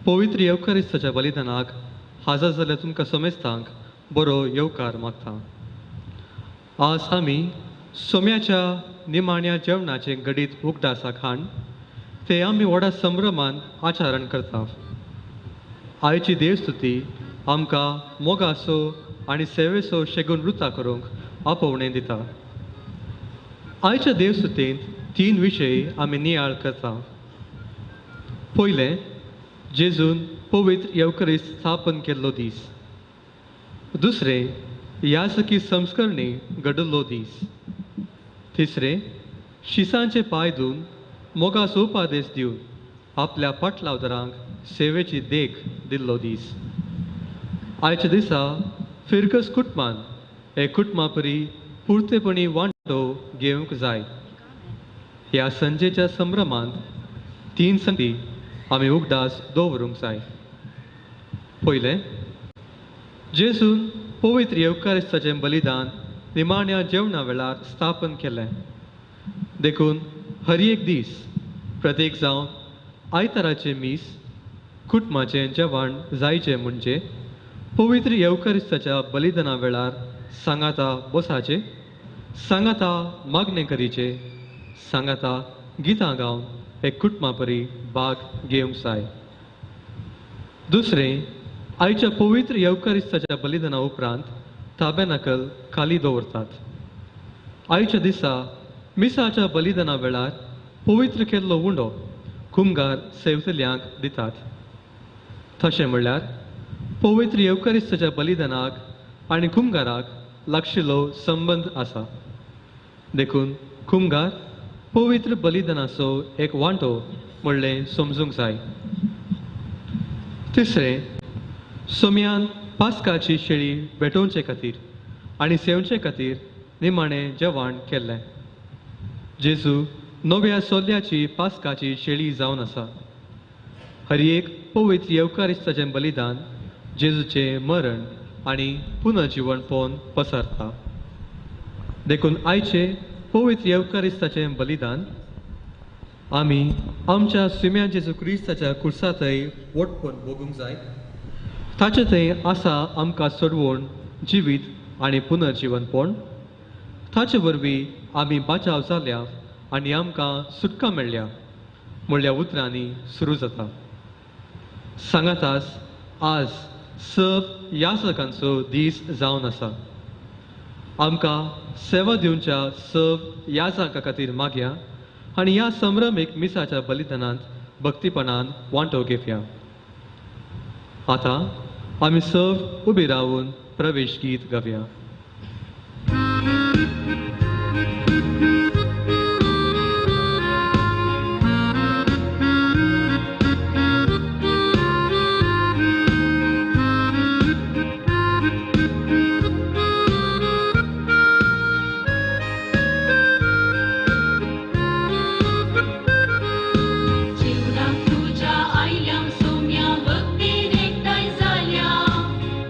पवित्र येवकारिस्ताच्या बलिदानाक हाजर जाल्यार तुमकां समेस्तांक बरो येवकार मागता। आज आमी सोम्याच्या निमाण्या जेवणाचे घडीत उगडासा खाण ते आमी व्हडा संभ्रमान आचरण करता। आयची देवस्तुती आमकां मोगाचो आनी सेवेचो शेगून वृत्ता करूंक आपोवणें दिता। आयच्या देवस्तुतेंत 3 विशय आमी नियाळ करता। पयलें, जेजून पवित्र येवकारिस्त स्थापन केल्लो दीस। दुसरें, याजकी संस्करणी घडलो दीस। तिसरें, शिसांचे पांय धुवन मोगाचो उपादेश दिवन आपल्या पाटलावदरांक सेवेची देख दिल्लो दीस। आयच्या दिसा फिरकस कुटुंबान हे कुटुंबा परी पुर्तेपणी वांटो घेवंक जाय। ह्या संजेच्या संभ्रमांत 3 संगती आमी उगडास दवरूंक जाय। पयलें, जेजून पवित्र येवकारिस्ताचें बलिदान निमाण्या जेवणा वेळार स्थापन केलें। देखून हर एक दीस प्रत्येक जावन आयताराचे मीस कुटुंबाचें जेवण जायचें म्हणजे पवित्र येवकारिस्ताच्या बलिदाना वेळार सांगाता बसाचें, सांगाता मागणें करीचें, सांगाता गितां गावन हे कुटुंबा परी भाग घेवंक जाय। दुसरें, आयच्या पवित्र येवकारिस्ताच्या बलिदाना उपरांत ताबेनाकल खाली दवरतात। आयच्या दिसा मिसाच्या बलिदाना वेळार पवित्र केल्लो उंडो कुमगार सेवतल्यांक दितात। तशें म्हणल्यार पवित्र येवकारिस्ताच्या बलिदानाक आनी कुमगाराक लागशिल्लो संबंद आसा। देखून कुमगार पवित्र बलिदानाचो एक वांटो म्हणलें समजूंक जाय। तिसरें, सोम्यान पास्काची शेळी भेटोवचे खातीर आनी सेवचे खातीर निमाणें जेवण केल्लें। जेजू नव्या सोल्याची पास्काची शेळी जावन आसा। हर एक पवित्र येवकारिस्ताचें बलिदान जेजूचें मरण आनी पुनर्जीवन पोवन पसरता। देखून आयचे पवित्र येवकारिस्ताचें बलिदान आमी आमच्या सुम्या जेजू क्रिस्ताच्या कुर्सा थंय वटपून भोगूंक जाय। ताचे थंय आसा आमकां सोडवून जिवीत आनी पुनर्जीवनपण। ताचे वरवीं आमी बाचाव जाल्या आनी आमकां सुटका मेळ्ळ्या म्हणल्या उतरांनी सुरू जाता। सांगातास आज सब याजकांचो दीस जावन आसा। आमकां सेवा दिवच्या सब याजकां खातीर मागया आनी ह्या संभ्रमीक मिसाच्या बलिदानांत भक्तीपणान वांटो घेवया। आतां आमी सब उबी रावन प्रवेश गीत गावया।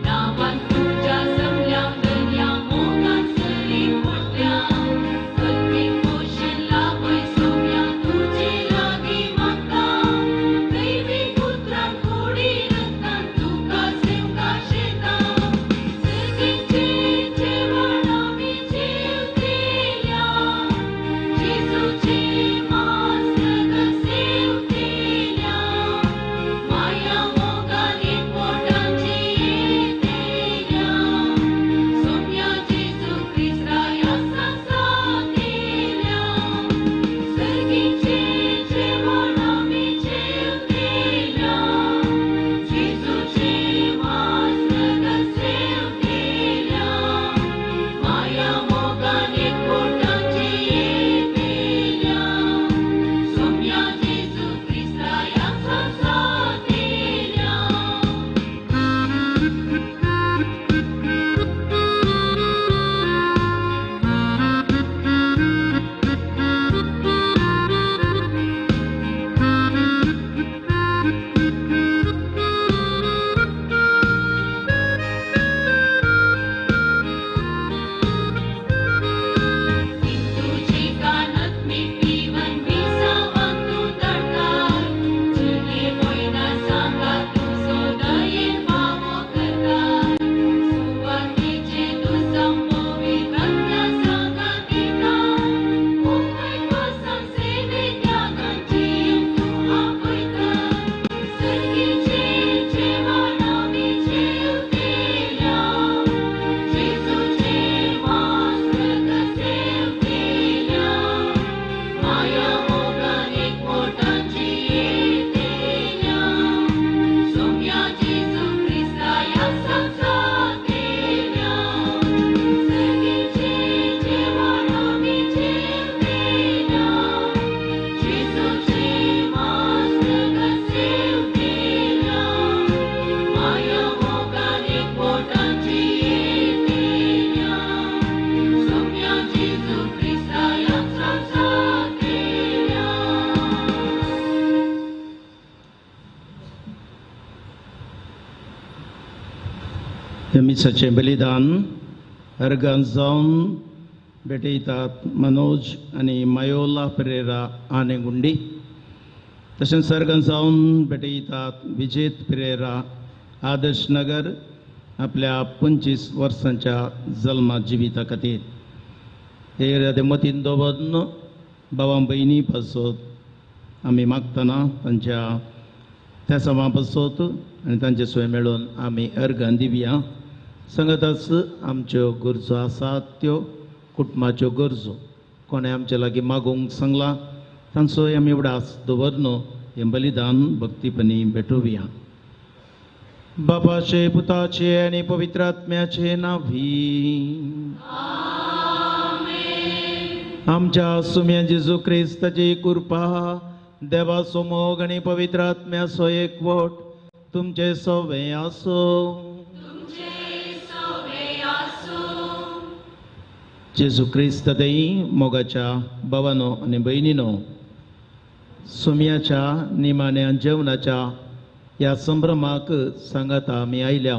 नावान तुझ्या जमल्या हे मिसाचें बलिदान अर्गान जावन भेटयतात मनोज आनी मायोला पेरेरा आनेगुंडी. तशेंच सर्गान जावन भेटयतात विजेत पेरेरा आदर्श नगर आपल्या 25 वर्सांच्या जल्मा जिविता खातीर. हे मतीन दवरून भावां भयणी पासत आमी मागतना तांच्या त्या समा पासत आनी तांचे सोय मेळोवन आमी अर्गां दिवया. सांगताच आमच्यो गरजो आसात त्यो कुटुंबाच्यो गरजो कोणें आमचे लागीं मागूंक सांगला तांचोय आमी उडास दवरन हें बलिदान भक्तीपणी भेटोवया. बापाचे पुताचे आनी पवित्र आत्म्याचे नांवी. आमच्या सुम्या जेजू क्रिस्ताची कृपा देवाचो मोग आनी पवित्र आत्म्याचो एकवट तुमचे सगळे आसो. जेजू क्रिस्त देई मोगाच्या भावानो आनी भयणीनो, सुम्याच्या निमाण्या जेवणाच्या ह्या संभ्रमाक सांगात आमी आयल्या.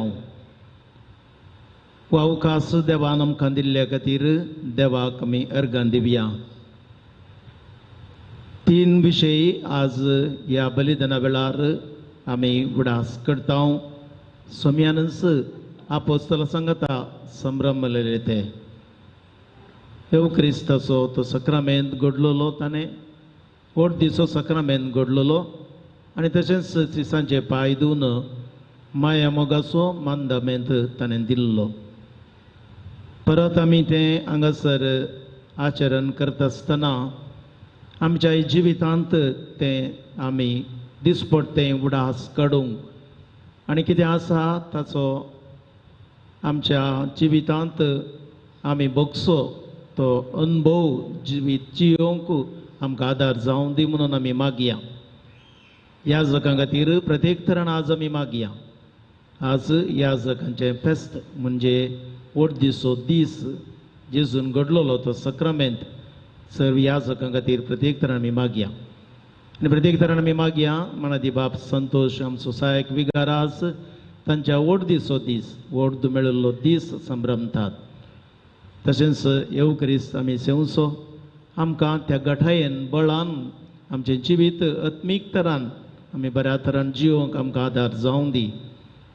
हो अवकाश देवान आमकां दिल्ल्या खातीर देवाक आमी अर्गां दिवया. 3 विशय आज ह्या बलिदाना वेळार आमी उडास करता. सोम्यानच आपोस्तला सांगता संभ्रमलेले ते ह्यो क्रिस्ताचो तो सक्रामेंत घडलोलो ताणें ओट दिसो सक्रामेंत घडलोलो आनी तशेंच श्रीसांचे पांय धुवन माया मोगाचो मांदामेंत ताणें दिल्लो. परत आमी तें हांगासर आचरण करता आसतना आमच्या जिवितांत तें आमी दिसपट्टें उडास काडूंक आनी कितें आसा ताचो आमच्या जिवितांत आमी भोगसो तो अनुभव जिवीत जियोंक आमकां आदार जावं दी म्हणून आमी मागया. याजकां खातीर प्रत्येक तरान आज आमी मागया. आज याजकांचें फेस्त म्हणजे ओट दिसो दीस जेजून घडलोलो तो सक्रामेंत सर्व याजकां खातीर प्रत्येक तरान आमी मागया. आनी प्रत्येक तरान आमी मागया मानादी बाप संतोश आमचो सहायक विगारास तांच्या ओट दिसो दीस ओट मेळिल्लो दीस संभ्रमतात. तशेंच येव क्रिस्त आमी सेवसो आमकां त्या गठायेन बळान आमचें जिवीत आत्मीक तरान आमी बऱ्या तरान जियोंक आमकां आदार जावं दी.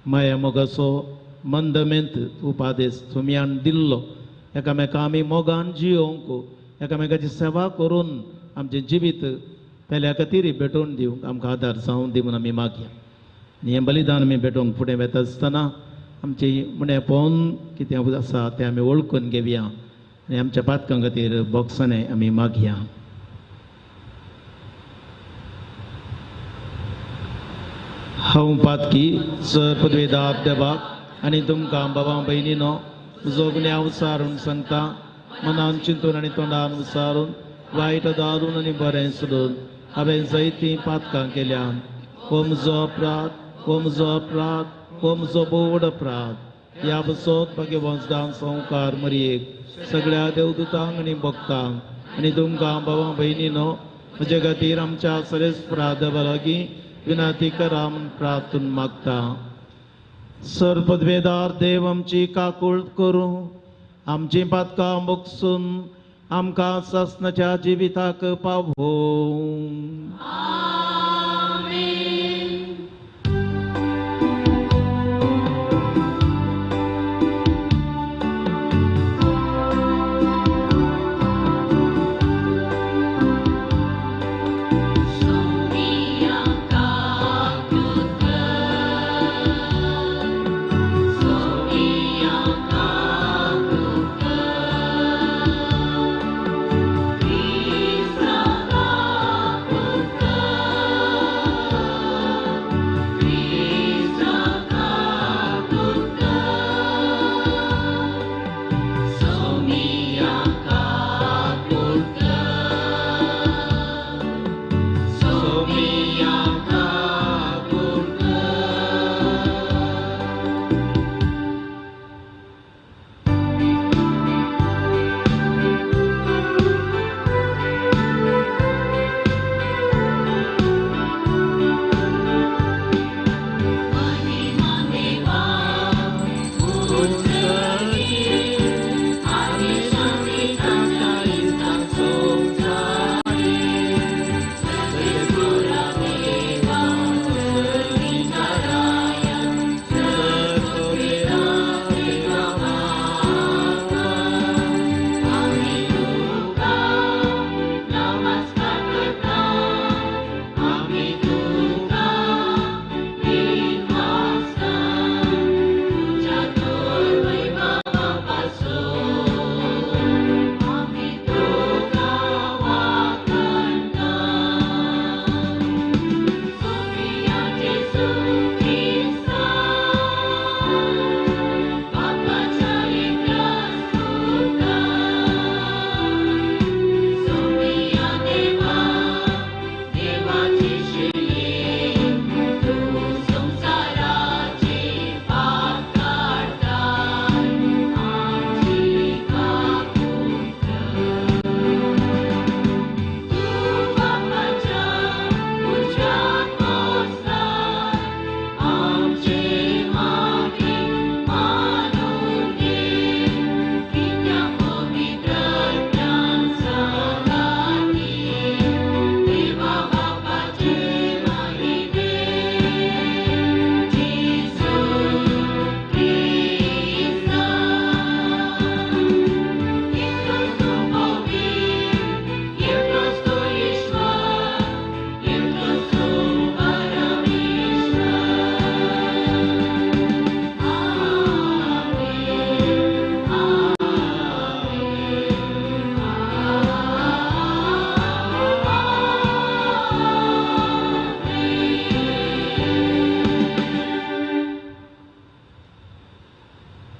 माया मोगाचो मंदमेंत उपादेश तुमयान दिल्लो एकामेकां आमी मोगान जियोंक एकामेकाची सेवा करून आमचें जिवीत पेल्या खातीर भेटोवन दिवंक आमकां आदार जावं दी म्हणून आमी मागया. आनी हें बलिदान आमी भेटोवंक फुडें वेता आसतना आमची म्हणे पळोवन कितें आसा तें आमी वळखून घेवया आनी आमच्या पातकां खातीर बोगसणे आमी मागया. हांव पातकी सर पदवेदार देवाक आनी तुमकां भावां भयणीनो तुजो गुन्यांव विचारून सांगता. मनान चिंतून आनी तोंडान विचारून वायट दारून आनी बरें सोडून हांवें जायतीं पातकां केल्यान. हो म्हजो अपराध, हो म्हजो अपराध, हो म्हजो बोड अपराध. ह्या बसत भाग्यवंतदान संवकार मरयेक सगळ्या देवदूतांक आनी भक्तांक आनी तुमकां भावां भयणीनो म्हजे खातीर आमच्या सरेस्परा देवा लागीं विनंती करा म्हूण प्रार्थून मागता. सर पदवेदार देव आमची काकूळ करूं आमची पातकां बोगसून आमकां सासणाच्या जिविताक पावो.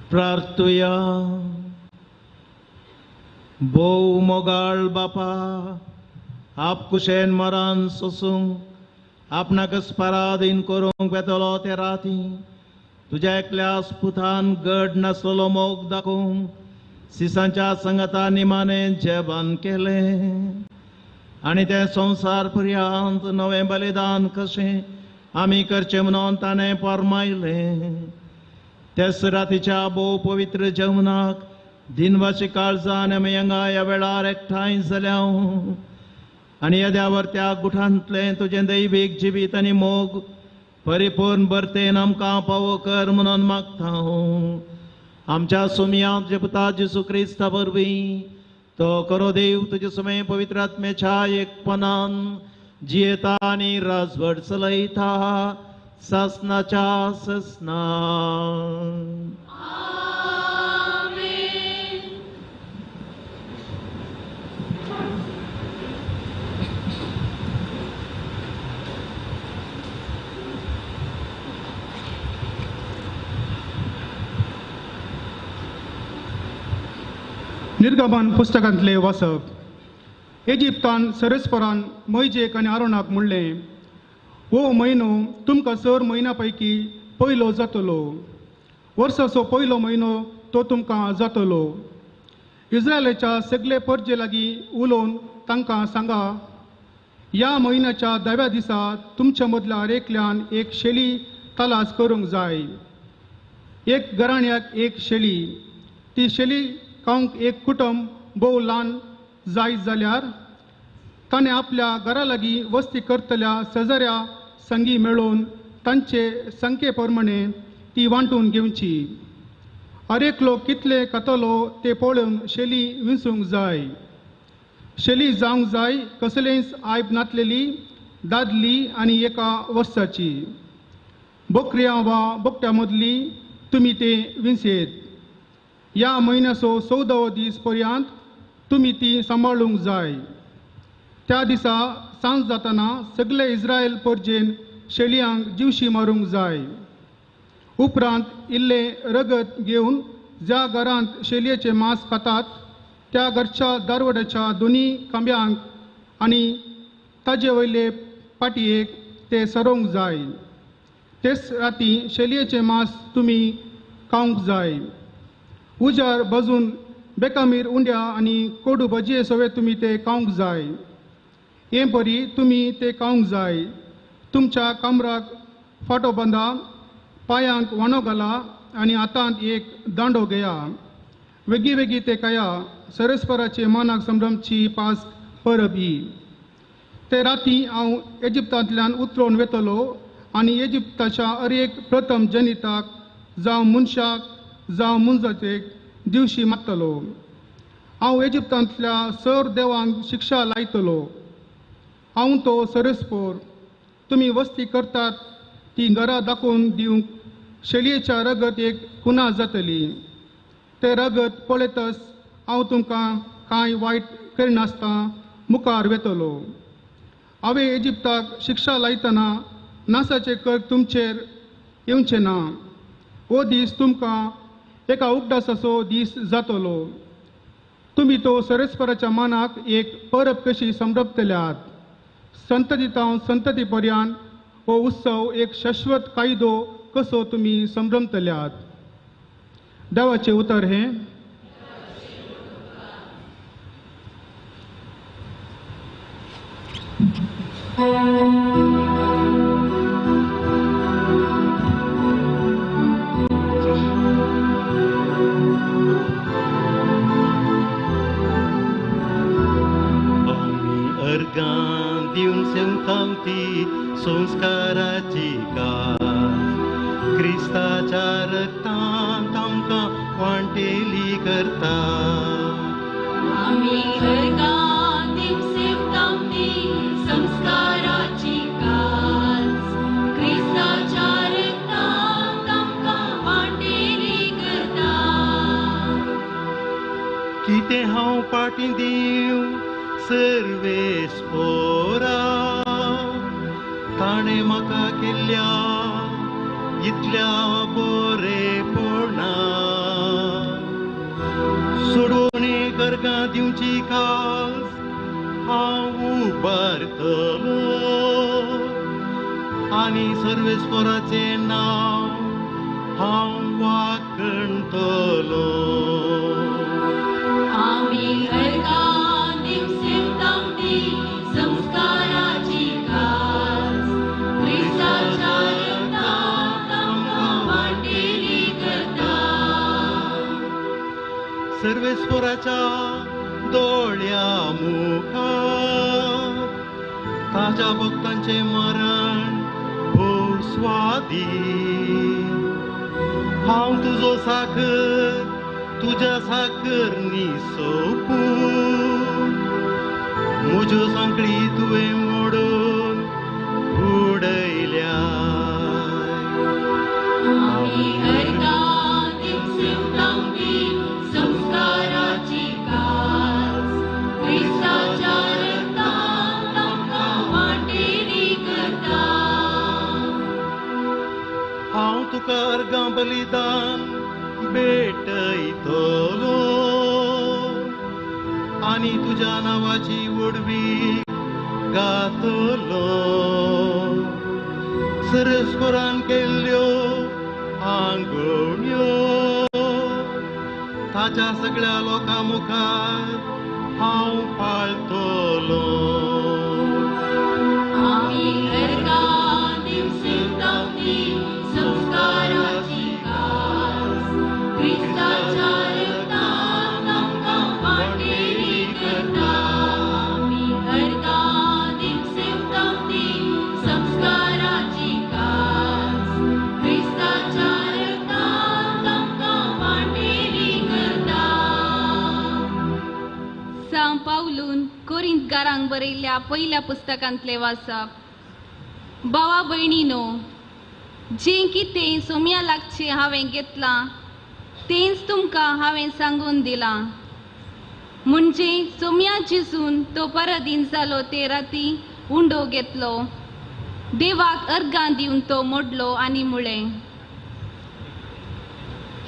प्रार्थुया. भोव मोगाळ बापा, आप कुशेन मरान सोसूंक आपणाक स्पराधीन करूंक बेतलो ते राती तुज्या एकल्या पुतान गड नासलेलो मोग दाखोवंक सिसांच्या संगता निमाणे जेवण केलें आनी ते संवसार पर्यंत नवें बलिदान कशें आमी करचें म्हणून ताणें फर्मायलें. तेच रातीच्या भोव पवित्र जेवणाक दिनवाची काळजान आमी हांगा ह्या वेळार एकठांय जाल्या आनी येद्यावर त्या गुठांतलें तुजें दैवीक जिवीत आनी मोग परिपूर्ण बर्तेन आमकां फावो कर म्हणून मागता. आमच्या सुमया तुजे पुता जेसू क्रिस्ता वरवीं तो करो देव तुजे समें पवित्र आत्म्याच्या एकपणान जियेता आनी राजवट चलयता सासनाच्या ससना. निर्गमन पुस्तकांतले वाचप. इजिप्तान सरस्परान मोइजेक आनी आरोनाक म्हणलें, हो म्हयनो तुमकां 4 म्हयन्यां पैकी पयलो जातलो. वर्साचो पयलो म्हयनो तो तुमकां जातलो. इस्रायलाच्या सगळे परजे लागीं उलोवन तांकां सांगा, ह्या म्हयन्याच्या 10व्या दिसा तुमच्या मदल्या एकल्यान एक शेळी तलास करूंक जाय. एक घराण्याक एक शेळी. ती शेळी खावंक एक कुटुंब भोव ल्हान जायत जाल्यार ताणें आपल्या घरा लागीं वस्ती करतल्या शेजाऱ्या संगी मेळोवन तांचे संख्ये प्रमाणे ती वांटून घेवची. एकलो कितले खातलो ते पळोवन शेळी विंसूंक जाय. शेळी जावंक जाय कसलेंच आयब नातलेली, दादली आनी एका वर्साची. बोकऱ्या वा बोकट्या मदली तुमी ते विंसेत. ह्या म्हयन्याचो 14वो दीस पर्यंत तुमी ती सांबाळूंक जाय. त्या दिसा सांज जाताना सगळे इस्रायल परजेन शेळयांक जिवशी मारूंक जाय. उपरांत इल्ले रगत घेवन ज्या घरांत शेळयेचें मांस खातात त्या घरच्या दारवड्याच्या दोनी खांब्यांक आनी ताजे वयले पाटयेक ते सरोंक जाय. तेच राती शेळयेचें मांस तुमी खावंक जाय. उजार भाजून बेकामीर उंड्या आनी कोडू भजये सवे तुमी ते खावंक जाय. हे बरी तुमी ते खावंक जाय. तुमच्या कमराक फाटो बांदा, पांयांक वाणो घाला आनी हातांत एक दांडो घेया. वेगी वेगी ते खाया. सरस्पराचे मानाक संभ्रमची पास परब ही. ते राती हांव इजिप्तांतल्यान उतरोवन वेतलो आनी इजिप्ताच्या हर एक प्रथम जनिताक जावं मनशाक जावं मुंजाचेक दिवशी मागतलो. हांव इजिप्तांतल्या सर देवांक शिक्षा लायतलो. हांव तो सरस्पोर. तुमी वस्ती करतात ती घरां दाखोवन दिवंक शेळयेच्या रगत एक खुना जातली. ते रगत पळयतच हांव तुमकां कांय वायट करिनासता मुखार वेतलो. हांवें इजिप्ताक शिक्षा लायतना नासाचे कर तुमचेर येवचे ना. हो दीस तुमकां एका उगडासाचो दीस जातलो. तुमी तो सरस्पराच्या मानाक एक परब कशी संभ्रमतल्यात. संततीतांव संतती पर्यंत हो उत्सव एक शाश्वत कायदो कसो तुमी संभ्रमतल्यात. देवाचे उतर हे. दिवन सेवकांती संस्काराची कास क्रिस्ताच्या रक्तांत आमकां वांटेली करता. आमी अर्गां दिवन सेवकांती संस्काराची कास क्रिस्ताच्या रक्तांत आमकां वांटेली करता. कितें हांव पाटी दिव सर्वेस पोरा ताणें म्हाका केल्ल्या इतल्या बरेपणाक अर्गां दिवची खास हांव उबारतलो आनी सर्वेस्पराचें नांव हांव वाखणतलो. आमी अर्गां दिवसें ती संस्काराची खास क्रिस्ताच्या रक्तांत आमकां वांटेली करता. सर्वेस्पराच्या दोळ्या मुखार ताच्या भक्तांचे मरण भोव स्वादी. हांव तुजो साकर तुज्या साकरनी सोंपू म्हज्यो सांकळी तुवें मोडून उडयल्या. आमी अर्गां दिवसें ती संस्काराची खास क्रिस्ताच्या रक्तांत आमकां वांटेली करता. हांव तुका अर्गां बलिदान भेटयतलो आनी तुज्या नांवाची वडवी गातलो. सर्वेस्परान केल्ल्यो आंगवण्यो ताच्या सगळ्या लोकां मुखार हांव पाळटलो. आमी अर्गां दिवसें ती संस्काराची खास क्रिस्ताच्या रक्तांत आमकां वांटेली करता. आमी अर्गां दिवसें ती संस्काराची खास क्रिस्ताच्या रक्तांत आमकां वांटेली करता. सांव पावलून कोरिंथकारांक बरयल्ल्या पयल्या पुस्तकांतले वाचप. भावा भयणीनो, जें कितें सोम्या लागचें हांवें घेतलां तेंच तुमकां हांवें सांगून दिलां. म्हणजे सोम्या जिजून तो परदीन जालो ते राती उंडो घेतलो, देवाक अर्गां दिवन तो मोडलो आनी म्हळें,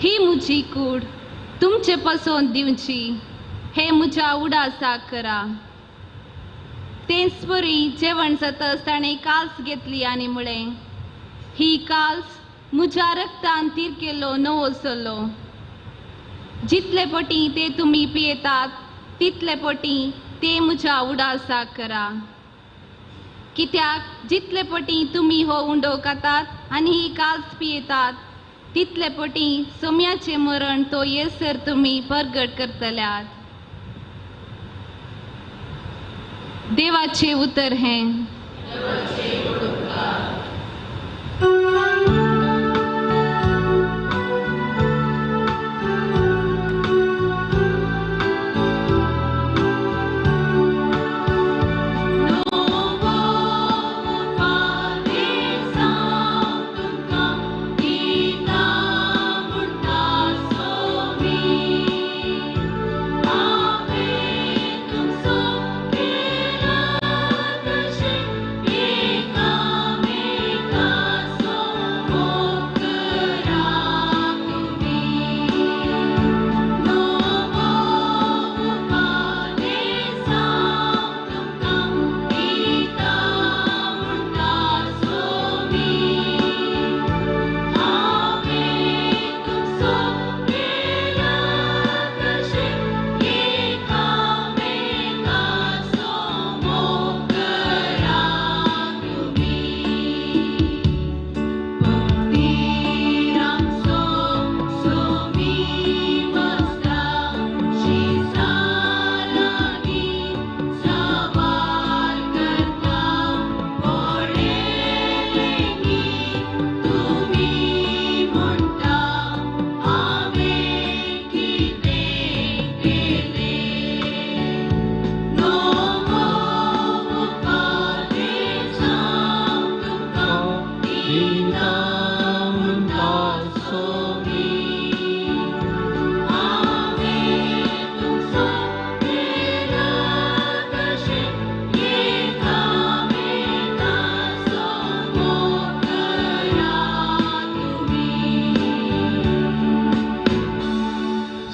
ही म्हजी कूड तुमचे पसोवन दिवची, हे म्हज्या उडासाक करा. तेच परी जेवण जातच ताणें काल्स घेतली आनी म्हळें, ही काल्स म्हज्या रक्तान तिरकेलो नवो सल्लो. जितले पटी ते तुमी पियेतात तितले पटी ते म्हज्या उडासाक करा. कित्याक जितले पटी तुमी हो उंडो खातात आनी ही काल्स पियेतात तितले पटी सोम्याचें मरण तो येसर तुमी परगट करतल्यात. देवाचे उतर हें. Eka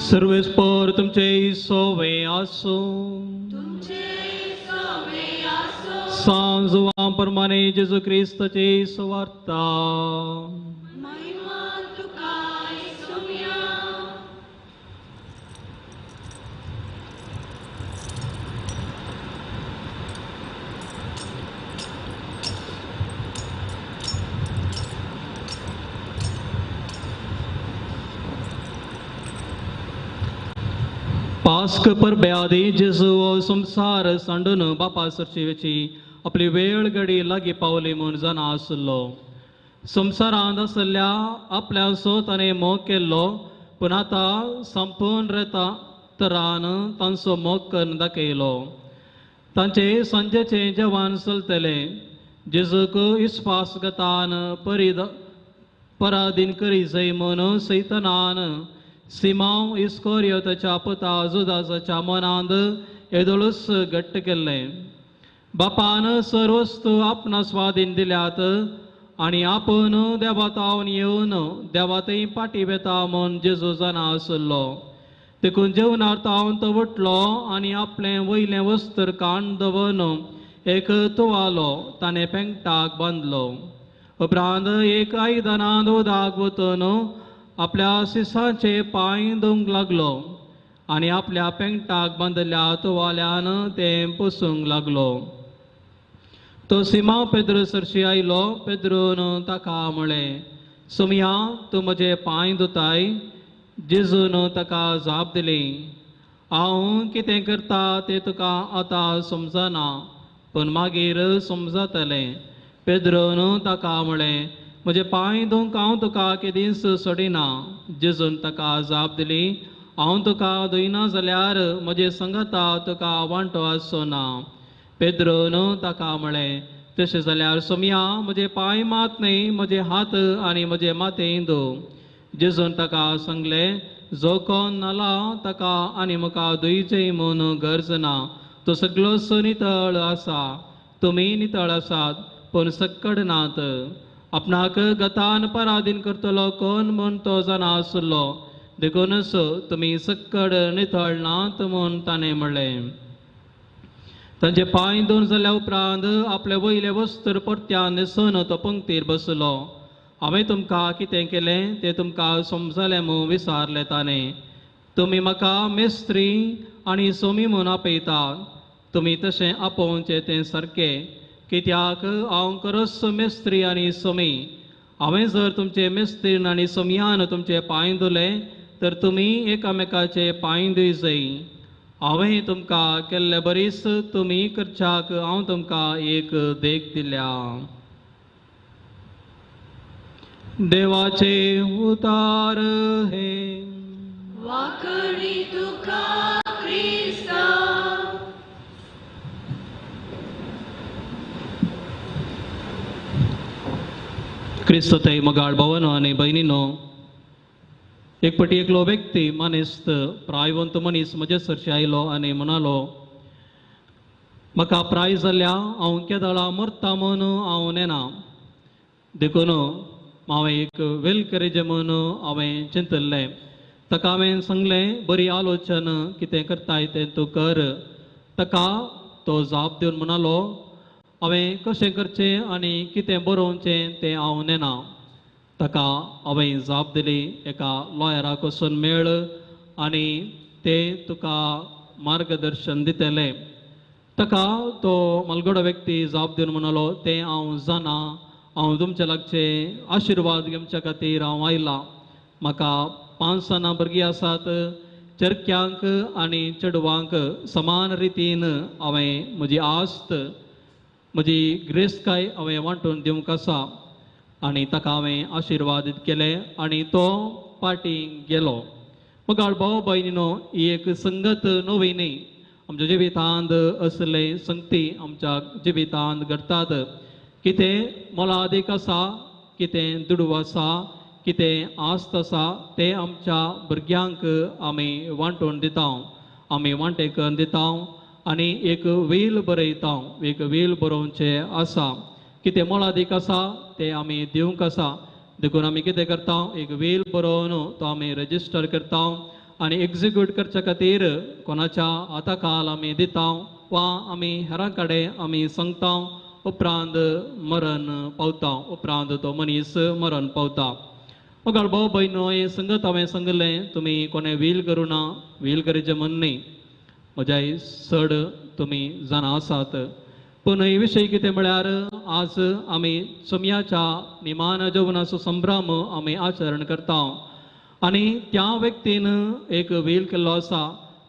सर्वेस्पर तुमचे सोवे आसो तुमचे सोवे आसो सांजवा प्रमाणे जेजू क्रिस्ताचे सुवार्ता महिमा तुका येसुया पास्क पर ब्यादी जेजू संसार सांडून बापा सरचेची आपली वेळ घडी लागी पावली म्हूण जाणा आसलो संसारांत आसल्या आपल्या सोताने मोग केल्लो पूण आतां संपूर्ण रेता तरान तांचो मोग करून दाखयलो तांचे सांजेचे जेवण चलतले जेजूक इस्पासगतान पराधीन करी जय म्हूण सैतानान सिमांव इस्कोरियोताच्या पुता जुदासाच्या मनांत येदोळूस घट्ट केल्लें बापान सर्वस्तू आपणा स्वाधीन दिल्यात आनी आपूण देवातावन येवन देवातय पाटी बेता म्हूण जेजू जाणा आसलो देखून जेवणार तावन तो उठलो आनी आपलें वयलें वस्त्र काण दवन एक तुवालो ताणें पेंगटाक बांदलो उपरांत एक आयदनांत उदक वतून आपल्या सिसांचे पांय धुवंक लागलो आनी आपल्या पेंगटाक बांदल्या तुवाल्यान तें पुसूंक लागलो तो सिमांव पेद्रो सरशी आयलो पेद्रोन ताका म्हळें सुमया तूं म्हजे पांय धुताय जेजून ताका जाप दिली हांव कितें करता तें तुका आतां समजना पूण मागीर समजतलें पेद्रोन ताका म्हळें म्हजे पांय धुवंक हांव तुका केदींच सोडिना जेजून ताका जाप दिली हांव तुका धुयना जाल्यार म्हजे संगता तुका वांटो आसचो ना पेद्रोन ताका म्हळें तशें जाल्यार सोमया म्हजे पांय मात न्हय म्हजे हात आनी म्हजे माथेय धुव जेजून ताका सांगलें जो कोण नाला ताका आनी म्हाका धुयचें म्हूण गरज ना तो सगळो नितळ आसा तुमी नितळ आसात पूण सक्कड नात आपणाक गतान पराधीन करतलो कोण म्हूण तो जाणा आसलो देखूनच तुमी सक्कड नितळ नात म्हूण ताणें म्हणलें तांचे पांय धुवन जाल्या उपरांत आपले वयले वस्त्र परत्यान न्हेसून तो पंक्तीर बसलो हांवें तुमकां कितें केलें तें तुमकां समजलें म्हूण विचारलें ताणें तुमी म्हाका मेस्त्री आनी सोमी म्हूण आपयतात तुमी तशें आपोवचें तें सारकें कित्याक हांव खरोच मेस्त्री आनी सोमी हांवें जर तुमचे मेस्त्रीन आनी सोमयान तुमचे पांय धुले तर तुमी एकामेकाचे पांय धुय जाय हांवें तुमकां केल्ले बरीच तुमी करच्याक हांव तुमकां एक देख दिल्या देवाचे उतार हे वाकडी तुका क्रिस्ता क्रिस्तताई मगाळ भवन आनी भयणीनो एक पटी एकलो व्यक्ती मनीस प्रायवंत मनीस म्हजे सरशी आयलो आनी म्हणालो म्हाका प्राय जाल्या हांव केदाळा मरता म्हूण हांव नेना देखून हांवें एक वेलकरेज म्हूण हांवें चिंतल्लें ताका हांवें सांगलें बरी आलोचन कितें करताय तें तूं कर ताका तो जाप दिवन म्हणालो हांवें कशें करचें आनी कितें बरोवचें तें हांव नेना ताका हांवें जाप दिली एका लॉयराक वचून मेळ आनी तें तुका मार्गदर्शन दितलें ताका तो मलगडो व्यक्ती जाप दिवन म्हणलो तें हांव जाणा हांव तुमचे लागचे आशिर्वाद घेवच्या खातीर हांव आयलां म्हाका 5 जाणां भुरगीं आसात चरक्यांक आनी चेडवांक समान रितीन हांवें म्हजी आस्त म्हजी ग्रेस्तकाय हांवें वांटून दिवंक आसा आनी ताका हांवें आशिर्वादीत केलें आनी तो पार्टीक गेलो मगाळ भाव भयणीनो ही एक संगत नवी न्ही आमच्या जिवितांत असले संगती आमच्या जिवितांत घडटात कितें मोलादीक आसा कितें दुडू आसा कितें आस्त आसा तें आमच्या भुरग्यांक आमी वांटून दिता आमी वांटेकन दिता आनी एक वील बरयता एक वील बरोवचें आसा कितें मोलादीक आसा तें आमी दिवंक आसा देखून आमी कितें करता एक वील बरोवन तो आमी रजिस्टर करता आनी एग्जिक्यूट करचे खातीर कोणाच्या हाताखाल आमी दिता वा आमी हेरां कडेन आमी सांगता उपरांत मरण पावता उपरांत तो मनीस मरण पावता. मगाळ भाव भयणो हे संगत हांवें सांगलें तुमी कोणें वील करूं ना वील करचें म्हण न्ही म्हज्या चड तुमी जाणां आसात. पूण हे विशय कितें म्हळ्यार आज आमी सोमयाच्या निमान जेवणाचो संभ्रम आमी आचरण करता आनी त्या व्यक्तीन एक वील केल्लो आसा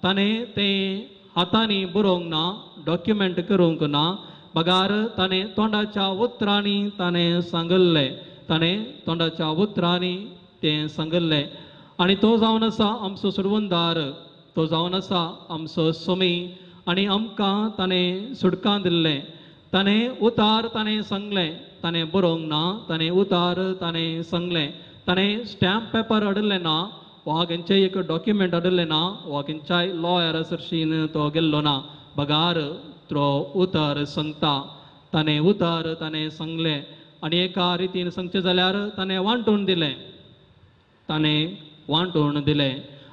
ताणें तें हातांनी बरोवंक ना डॉक्युमेंट करूंक ना बगार ताणें तोंडाच्या उतरांनी ताणें सांगल्लें ताणें तोंडाच्या उतरांनी तें सांगल्लें आनी तो जावन आसा आमचो सुरवंदार तो जावन आसा आमचो सोमी आनी आमकां ताणें सुडकां दिल्लें ताणें उतार ताणें सांगलें ताणें बरोवंक ना ताणें उतार ताणें सांगलें ताणें स्टॅम्प पेपर हाडिल्लें ना वा खंयचें एक डॉक्युमेंट हाडिल्लें ना वा खंयच्याय लॉयर सरशीन तो गेल्लो ना बगार तो उतार सांगता ताणें उतार ताणें सांगलें आनी एका रितीन सांगचें जाल्यार ताणें वांटून दिलें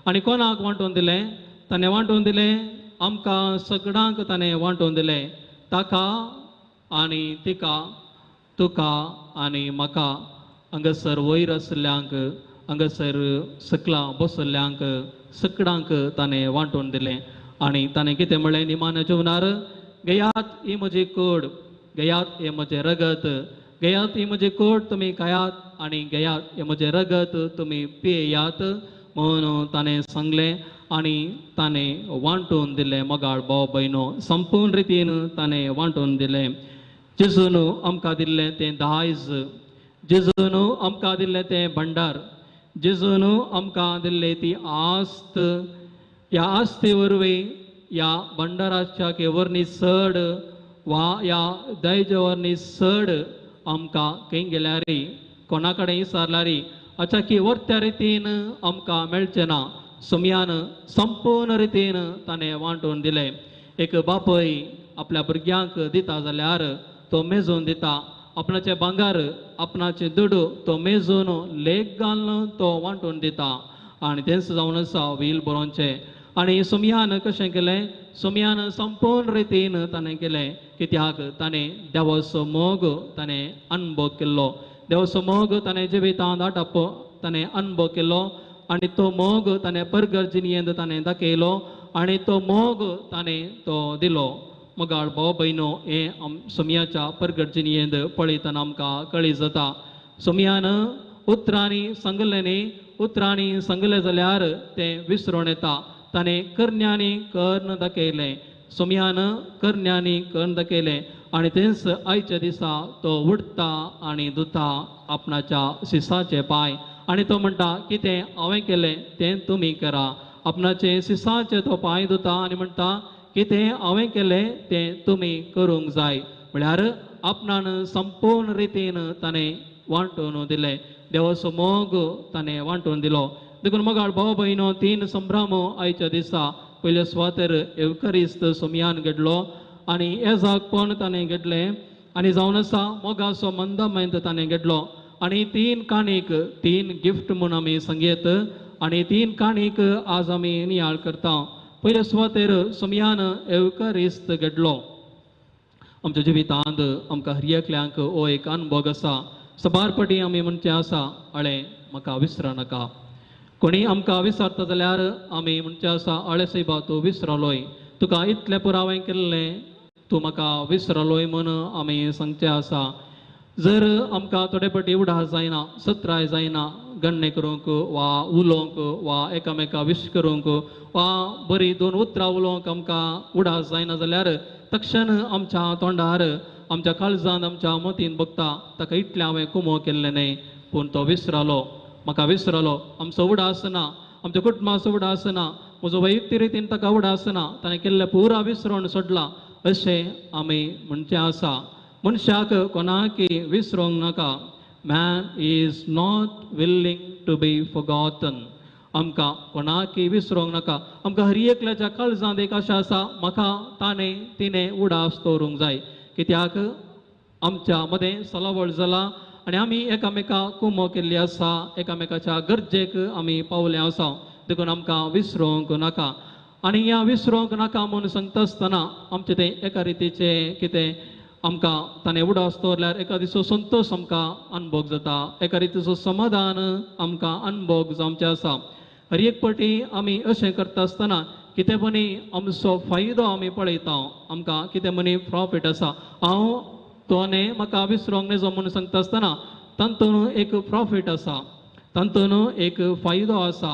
आनी कोणाक वांटून दिलें ताणें वांटून दिलें आमकां सगळ्यांक ताणें वांटून दिलें ताका आनी तिका तुका आनी म्हाका हांगासर वयर आसल्ल्यांक हांगासर सकलां बसल्ल्यांक सगळ्यांक ताणें वांटून दिलें आनी ताणें कितें म्हळें निमाण्या जेवणार गयात ही म्हजी कूड गयात हे म्हजें रगत गयात ही म्हजी कूड तुमी खायात आनी गयात हे म्हजें रगत तुमी पियेयात म्हणून ताणें सांगलें आनी ताणें वांटून दिलें मोगाळ भाव भयणो संपूर्ण रितीन ताणें वांटून दिलें. जेजून आमकां दिल्लें तें दायज जेजून आमकां दिल्लें तें भंडार जेजून आमकां दिल्ली ती आस्त ह्या आस्ते वरवीं ह्या भंडाराच्या वरणी चड वा ह्या दयजे वरणी चड आमकां खंय गेल्यार कोणा कडेन विचारल्यार अच्छा की वर्त्या रितीन आमकां मेळचें ना सोमयान संपूर्ण रितीन ताणें वांटून दिलें. एक बापय आपल्या भुरग्यांक दिता जाल्यार तो मेजून दिता आपणाचें भांगर आपणाचें दुडू तो मेजून लेख घालून तो वांटून दिता आनी तेंच जावन आसा वील बरोवचें. आनी सोमयान कशें केलें सोमयान संपूर्ण रितीन ताणें केलें कित्याक ताणें देवाचो मोग ताणें अनुभव केल्लो देवाचो मोग ताणें जिवितांत आटाप ताणें अनुभव केलो आनी तो मोग ताणें परगर्जनियेंत ताणें दाखयलो आनी तो मोग ताणें तो दिलो. मोगाळ भाव भयणो हें सोमयाच्या परगर्जनियेंत पळयतना आमकां कळी जाता. सोमयान उतरांनी सांगलें न्ही उतरांनी सांगलें जाल्यार तें विसरोन येता ताणें करण्यांनी कर्ण दाखयलें सोमयान करण्यांनी कर्ण दाखयलें आनी तेंच आयच्या दिसा तो उठता आनी धुता आपणाच्या सिसाचे पांय आनी तो म्हणटा कितें हांवें केलें तें तुमी करा आपणाचे सिसाचे तो पांय धुता आनी म्हणटा कितें हांवें केलें तें तुमी करूंक जाय म्हळ्यार आपणान संपूर्ण रितीन ताणें वांटून दिलें देवाचो मोग ताणें वांटून दिलो. देखून मोगाळ भाव भयणो 3 संभ्रम आयच्या दिसा पयले सुवातेर एवकरिस्त सोमयान घडलो आनी हे जागपण ताणें घडलें आनी जावन आसा मोगाचो मंदमयंत ताणें घडलो आनी 3 काणीक 3 गिफ्ट म्हूण आमी सांगयत आनी 3 काणीक आज आमी नियाळ करता. पयल्या सुवातेर सोमयान एवकरिस्त घडलो. आमच्या जिवितांत आमकां हर एकल्यांक हो एक अनुभव आसा सबारपटी आमी म्हणचें आसा अळे म्हाका विसर नाका कोणी आमकां विसरता जाल्यार आमी म्हणचें आसा अळे सायबा तूं विसरलोय तुका इतलें पुरावें केल्लें तूं म्हाका विसरलोय म्हूण आमी सांगचें आसा. जर आमकां थोडे फावटी उडास जायना सत्राय जायना गण्णे करूंक वा उलोवंक वा एकामेका विश करूंक वा बरी 2 उतरां उलोवंक आमकां उडास जायना जाल्यार तक्षण आमच्या तोंडार आमच्या काळजांत आमच्या मतीन बगता ताका इतलें हांवें कुमो केल्लें न्ही पूण तो विसरलो म्हाका विसरलो आमचो उडास ना आमच्या कुटुंबाचो उडास ना म्हजो वैयक्तीक रितीन ताका उडास ना ताणें केल्लें पुरा विसरोन सोडलां अशें आमी म्हणचें आसा. मनशाक कोणाकय विसरोंक नाका. Man is not willing to be forgotten. आमकां कोणाकय विसरोंक नाका. आमकां हर एकल्याच्या काळजांत एक आशा आसा म्हाका ताणें तिणें उडास दवरूंक जाय कित्याक आमच्या मदें सलावळ जाला आनी आमी एकामेकाक कुमो केल्ली आसा एकामेकाच्या गरजेक आमी पावले आसा. देखून आमकां विसरूंक नाका आनी ह्या विसरूंक नाका म्हणून सांगता आसतना आमचें तें एका रितीचें कितें आमकां ताणें उडास दवरल्यार एका दिसो संतोश आमकां अनुभव जाता एका रितीचो समाधान आमकां अनुभव जावचें आसा हर एक पाटी आमी अशें करता आसतना कितें म्हणी आमचो फायदो आमी पळयता आमकां कितें म्हणी प्रॉफीट आसा हांव तोने म्हाका विसरूंक नजो म्हणून सांगता आसतना तातूंत एक प्रॉफीट आसा तातूंत एक फायदो आसा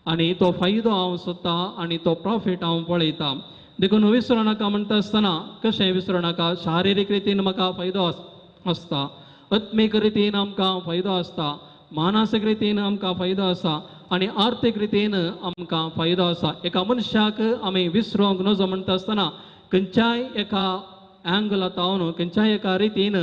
आनी तो फायदो हांव सोदतां आनी तो प्रॉफीट हांव पळयतां देखून विसरूं नाका म्हणटा आसतना कशें विसरूं नाका शारिरीक रितीन म्हाका फायदो आसता आत्मीक रितीन आमकां फायदो आसता मानसीक रितीन आमकां फायदो आसा आनी आर्थीक रितीन आमकां फायदो आसा एका मनशाक आमी विसरूंक नजो म्हणटा आसतना खंयच्याय एका एंगलांतावन खंयच्याय एका रितीन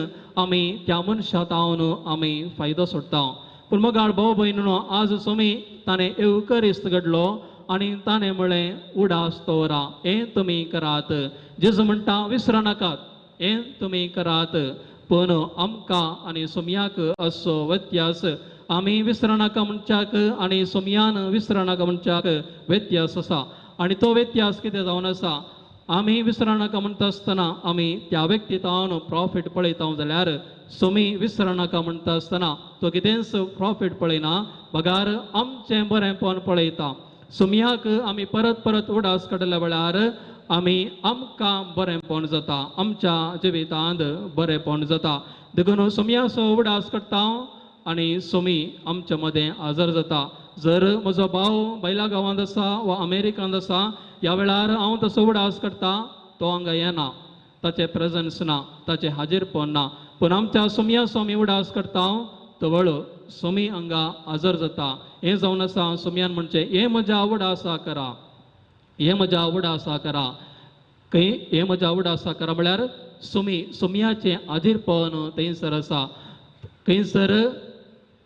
आमी त्या मनशांतावन आमी फायदो सोडटा पूण मोगाळ भाव भयणीनो आज सोमी ताणें एवकरिस्त घडलो आनी ताणें म्हळें उडास दवरा हें तुमी करात जेजू म्हणटा विसरूं नाकात हें तुमी करात पूण आमकां आनी सोमयाक असो व्यत्यास आमी विसरूं नाका म्हणच्याक आनी सोमयान विसरूं नाका म्हणच्याक व्यत्यास आसा आनी तो व्यत्यास कितें जावन आसा आमी विसरूं नाका म्हणटा आसतना आमी त्या व्यक्तीतावन प्रॉफीट पळयता जाल्यार सोमी विसरूं नाका म्हणटा आसतना तो कितेंच प्रॉफीट पळयना बगार आमचें बरेंपण पळयता सोमयाक आमी परत परत उडास काडल्या वेळार आमी आमकां बरेंपण जाता आमच्या जिवितांत बरेंपण जाता देखून सोमयाचो उडास करता आनी सोमी आमच्या मदें हजर जाता जर म्हजो भाव बैला गांवांत आसा वा अमेरिकांत आसा ह्या वेळार हांव तसो उडास करता तो हांगा येना ताचें प्रेजन्स ना ताचें हाजीरपण ना पूण आमच्या सोमयाचो आमी उडास करता तवळ सोमी हांगा हजर जाता हें जावन आसा सोमयान म्हणचें हें म्हज्या उडासा करा हें म्हज्या उडासा करा खंय हें म्हज्या उडासा करा म्हळ्यार सोमयाचें हाजीरपण थंयसर आसा खंयसर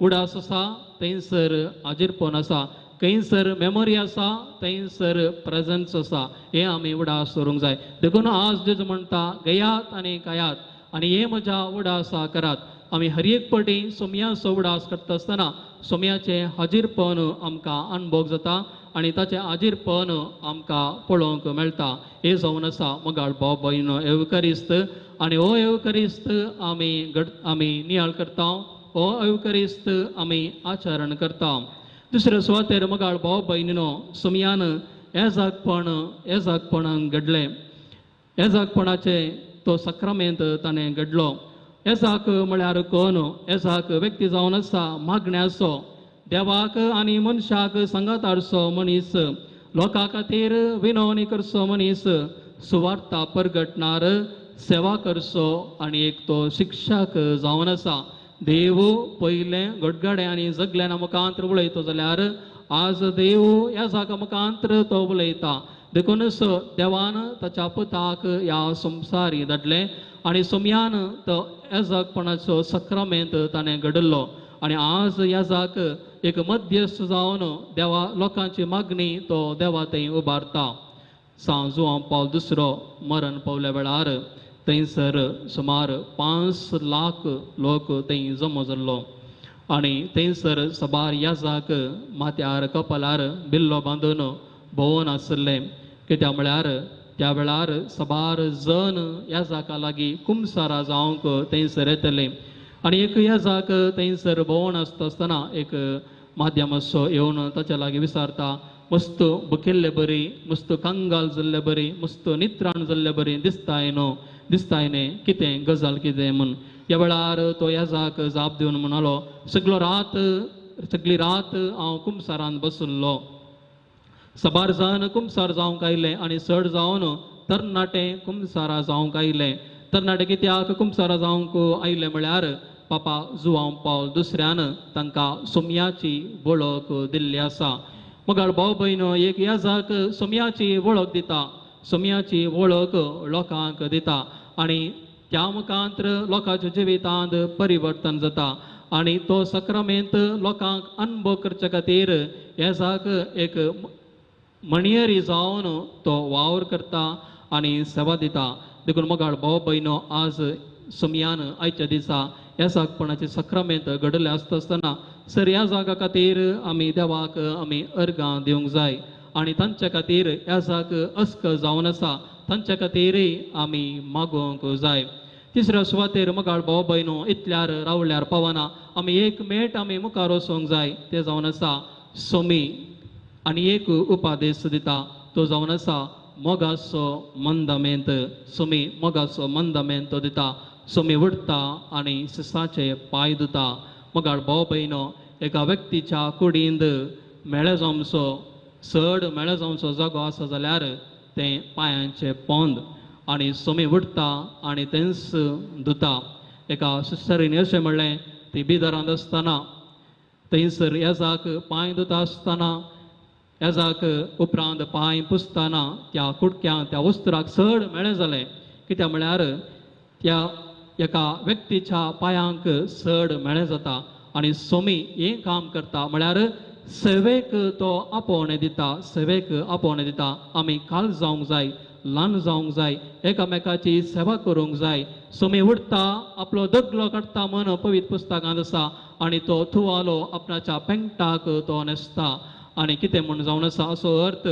उडास आसा थंयसर हाजीरपण आसा खंयसर मेमोरी आसा थंयसर प्रेजन्स आसा हें आमी उडास दवरूंक जाय देखून आज जेजू म्हणटा गयात आनी कायात आनी हें म्हज्या उडासा करात आमी हर एक पाटी सोमयाचो उडास करता आसतना सोमयाचें हाजीरपण आमकां अनुभव जाता आनी ताचें हाजीरपण आमकां पळोवंक मेळटा हें जावन आसा मोगाळ भाव भयणो एवकरिस्त आनी हो एवकरिस्त आमी नियाळ करता हो एवकरिस्त आमी आचरण करता दुसऱ्या सुवातेर मोगाळ भाव भयणीनो सोमयान येजाकपण घडलें येजाकपणाचें तो सक्रामेंत ताणें घडलो येजाक म्हळ्यार कोण येजाक व्यक्ती जावन आसा मागण्याचो देवाक आनी मनशाक सांगात हाडचो मनीस लोकां खातीर विनवणी करचो मनीस सुवार्ता परगटणार सेवा करचो आनी एक तो शिक्षक जावन आसा देव पयलें गडगडे आनी जगल्यान मुखांतर उलयता जाल्यार आज देव ह्या जागा मुखांतर तो उलयता देखूनच देवान ताच्या पुताक ह्या संवसारी धाडलें आनी सोमयान तो येजाकपणाचो सक्रामेंत ताणें घडलो आनी आज येजाक एक मध्यस्थ जावन देवा लोकांची मागणी तो देवा थंय उबारता जुआंव पावल दुसरो मरण पावल्या वेळार थंयसर सुमार 5 लाख लोक थंय जमो जाल्लो आनी थंयसर सबार येजाक माथ्यार कपलार बिल्लो बांदून भोंवन आसले कित्याक म्हळ्यार त्या वेळार सबार जण येजाका लागीं कुमसारा जावंक थंयसर येतले आनी एक येजाक थंयसर भोंवण आसता आसतना एक माध्यम असो येवन ताच्या लागीं विचारता मस्त बुकिल्ले बरी मस्त कंगाल जाल्ले बरी मस्त नित्राण जाल्ले बरी दिसताय न्ही कितें गजाल कितें म्हूण ह्या वेळार तो येजाक जाप दिवन म्हणालो सगळी रात हांव कुमसारान बसुल्लो सबार जाण कुमसार जावंक आयले आनी चड जावन तरणाटे कुमसारा जावंक आयले तरणाटे कित्याक कुमसारा जावंक आयले म्हळ्यार पापा जुआंव पावल दुसऱ्यान तांकां सोमयाची वळख दिल्ली आसा मोगाळ भाव भयणो एक येजाक सोमयाची वळख दिता सोमयाची वळख लोकांक दिता आनी त्या मुखांतर लोकांच्या जिवितांत परिवर्तन जाता आनी तो सक्रामेंत लोकांक अनुभव करचे खातीर येजाक एक मणियरी जावन तो वावर करता आनी सेवा दिता देखून मोगाळ भाव भयणो आज सोमयान आयच्या दिसा येजाकपणाचे सक्रामेंत घडले आसता आसतना सर ह्या जागा खातीर आमी देवाक आमी अर्गां दिवंक जाय आनी तांचे खातीर ह्या जाग अस्क जावन आसा तांचे खातीरय आमी मागोवंक जाय. तिसऱ्या सुवातेर मगाळ भाव भयणो इतल्यार रावल्यार पावना आमी एक मेट आमी मुखार वचोंक जाय. ते जावन आसा सोमी आनी एक उपादेश दिता तो जावन आसा मोगाचो मंदमेंत. सोमी मोगाचो मंदमेंत तो दिता. सोमी उडटा आनी सिसाचे पांय धुता. मगाळ भाव भयणो एका व्यक्तीच्या कुडींत मेळे जावचो चड मेळे जावचो जागो आसा जाल्यार तें पांयांचे पोंद आनी सोमी उडटा आनी तेंच धुता. एका सिस्टरीन अशें म्हणलें ती बिदरांत आसतना थंयसर येजाक पांय धुता आसतना येजाक उपरांत पांय पुसतना त्या कुडक्यांक त्या वस्त्राक चड मेळ्ळें जालें. कित्याक म्हळ्यार त्या एका व्यक्तीच्या पांयांक चड मेळ्ळें जाता आनी सोमी हें काम करता म्हळ्यार सेवेक तो आपोवणें दिता. सेवेक आपोवणें दिता. आमी काल जावंक जाय ल्हान जावंक जाय एकामेकाची सेवा करूंक जाय. सोमी उडटा आपलो दगलो काडटा म्हण पवित्र पुस्तकांत आसा आनी तो तुवालो आपणाच्या पेंगटाक तो न्हेसता आनी कितें म्हण जावन आसा असो अर्थ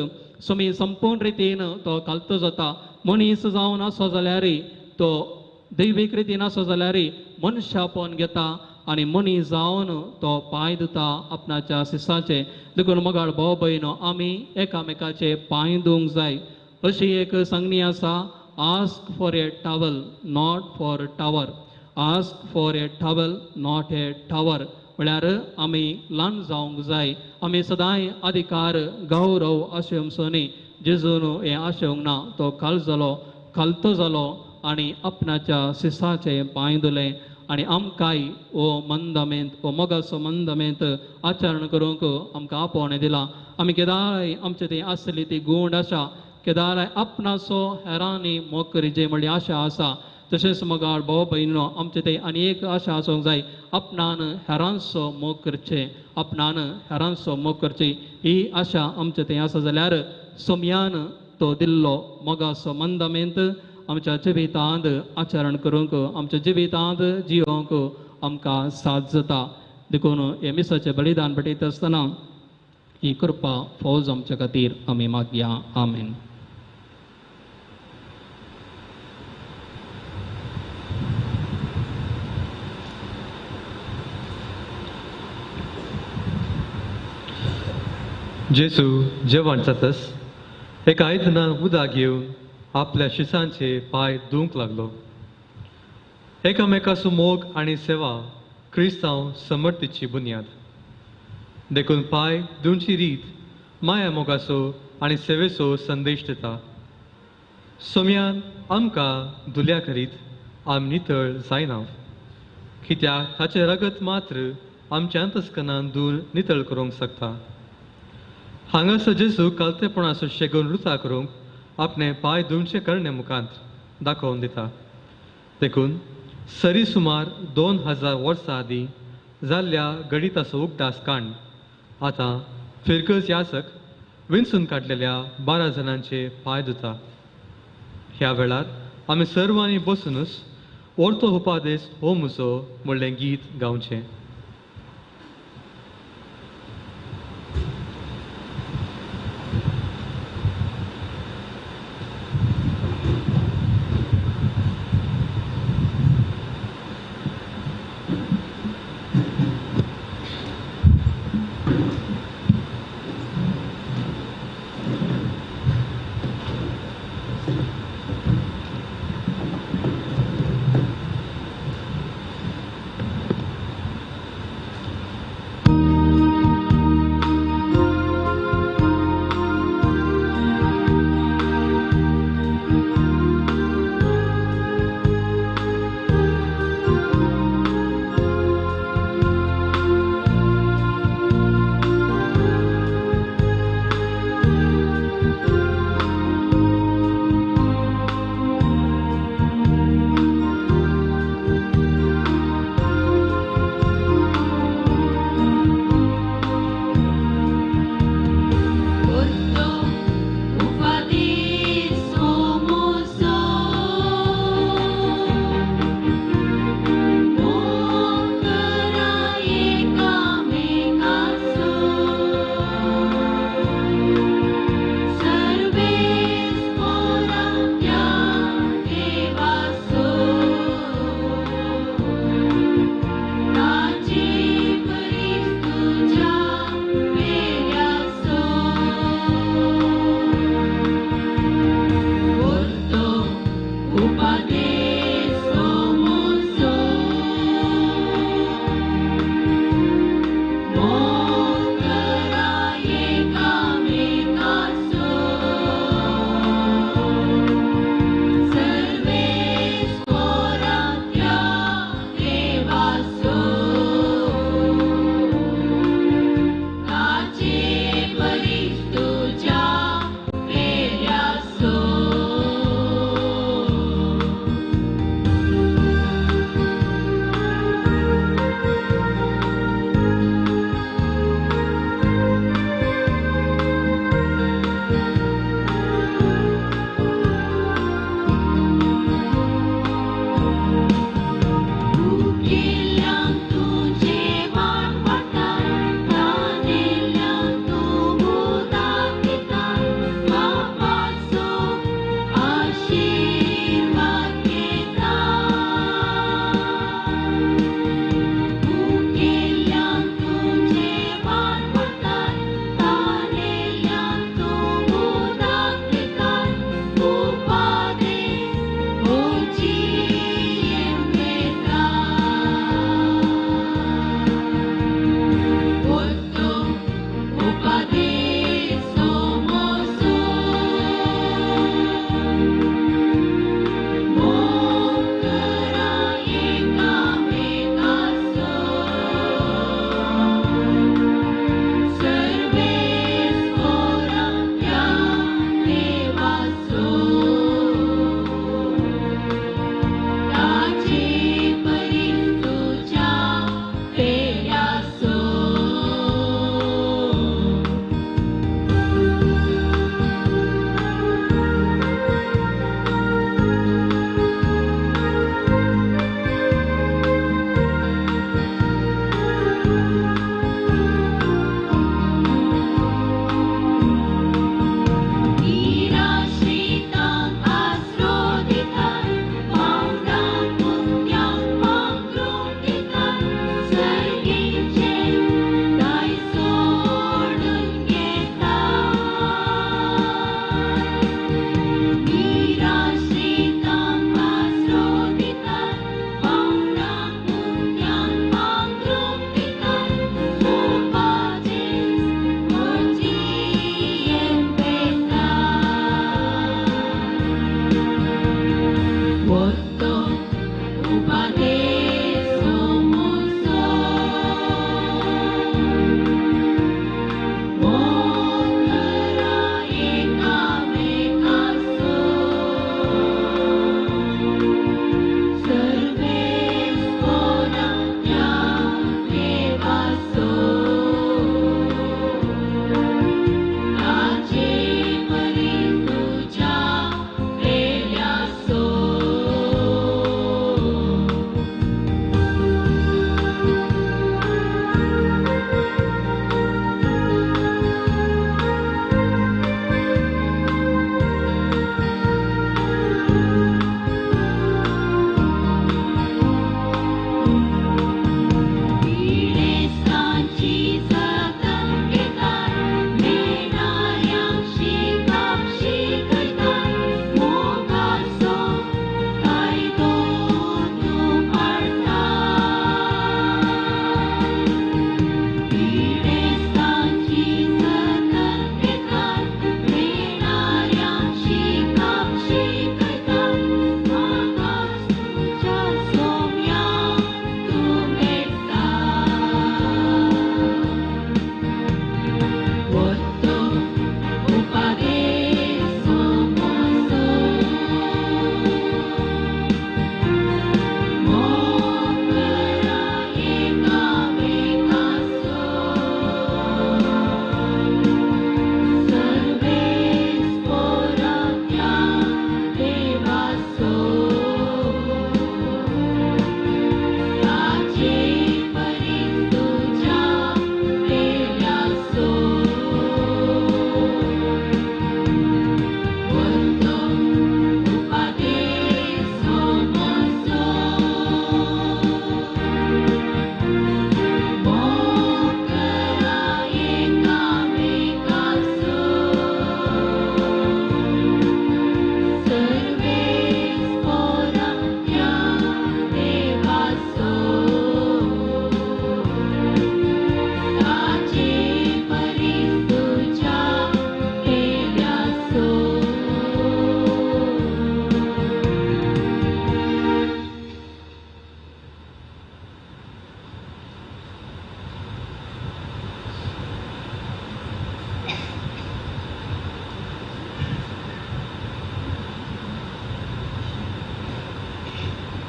सोमी संपूर्ण रितीन तो कालतो जाता. मनीस जावन आसो जाल्यारय तो दैवीक रितीन आसो जाल्यारय मनशापण घेता आनी मनीस जावन तो पांय धुता आपणाच्या सिसाचे. देखून मगाळ भाव भयणो आमी एकामेकाचे पांय धुवंक जाय. अशी एक सांगणी आसा ask for a towel not for tower. Ask for a towel not a tower म्हळ्यार आमी ल्हान जावंक जाय. आमी सदांय अधिकार गौरव आशेवंचो न्ही. जेजून हें आशेवंक ना. तो खालतो जालो आनी आपणाच्या सिसाचे पांय धुले आनी आमकांय हो मंदमेंत हो मोगाचो मंदमेंत आचरण करूंक आमकां आपोवणें दिलां. आमी केदाराय आमचे ती आसली ती गूण आशा केदाराय आपणाचो हेरांनी मोग करीचे म्हणली आशा आसा. तशेंच मगाळ भाव भयणो आमचे ते आनी एक आशा आसूंक जाय आपणान हेरांचो मोग करचे. आपणान हेरांचो मोग करची ही आशा आमचे थंय आसा जाल्यार सोमयान तो दिल्लो मोगाचो मंदमेंत आमच्या जिवितांत आचरण करूंक आमच्या जिवितांत जियोंक आमकां साथ जाता. देखून हे मिसाचें बलिदान भेटयत आसतना ही कृपा फौज आमच्या खातीर आमी मागया. आमेन. जेसू जेवण जातस एका आयदनान उदक घेवन आपल्या शिसांचे पांय धुवंक लागलो. एकामेकाचो मोग आनी सेवा क्रिस्तांव समर्थीची बुन्याद. देखून पांय धुवची रीत माया मोगाचो आनी सेवेचो संदेश दिता. सोम्यान आमकां धुल्या करीत आमी नितळ जायना कित्याक ताचें रगत मात्र आमच्या अंतस्कनान धुवन नितळ करूंक शकता. हांगासर जेजू कालतेपणाचो शेगून रुता करूंक आपणे पांय धुवचे करणे मुखांत दाखोवन दिता. देखून सरी सुमार 2000 वर्सां आदीं जाल्ल्या गणिताचो उगडास कांड आतां फिरकस यासक विंचून काडलेल्या 12 जाणांचे पांय धुता. ह्या वेळार आमी सर्वांनी बसूनच ओर्तो उपादेश हो मुसो म्हणलें गीत गावचें.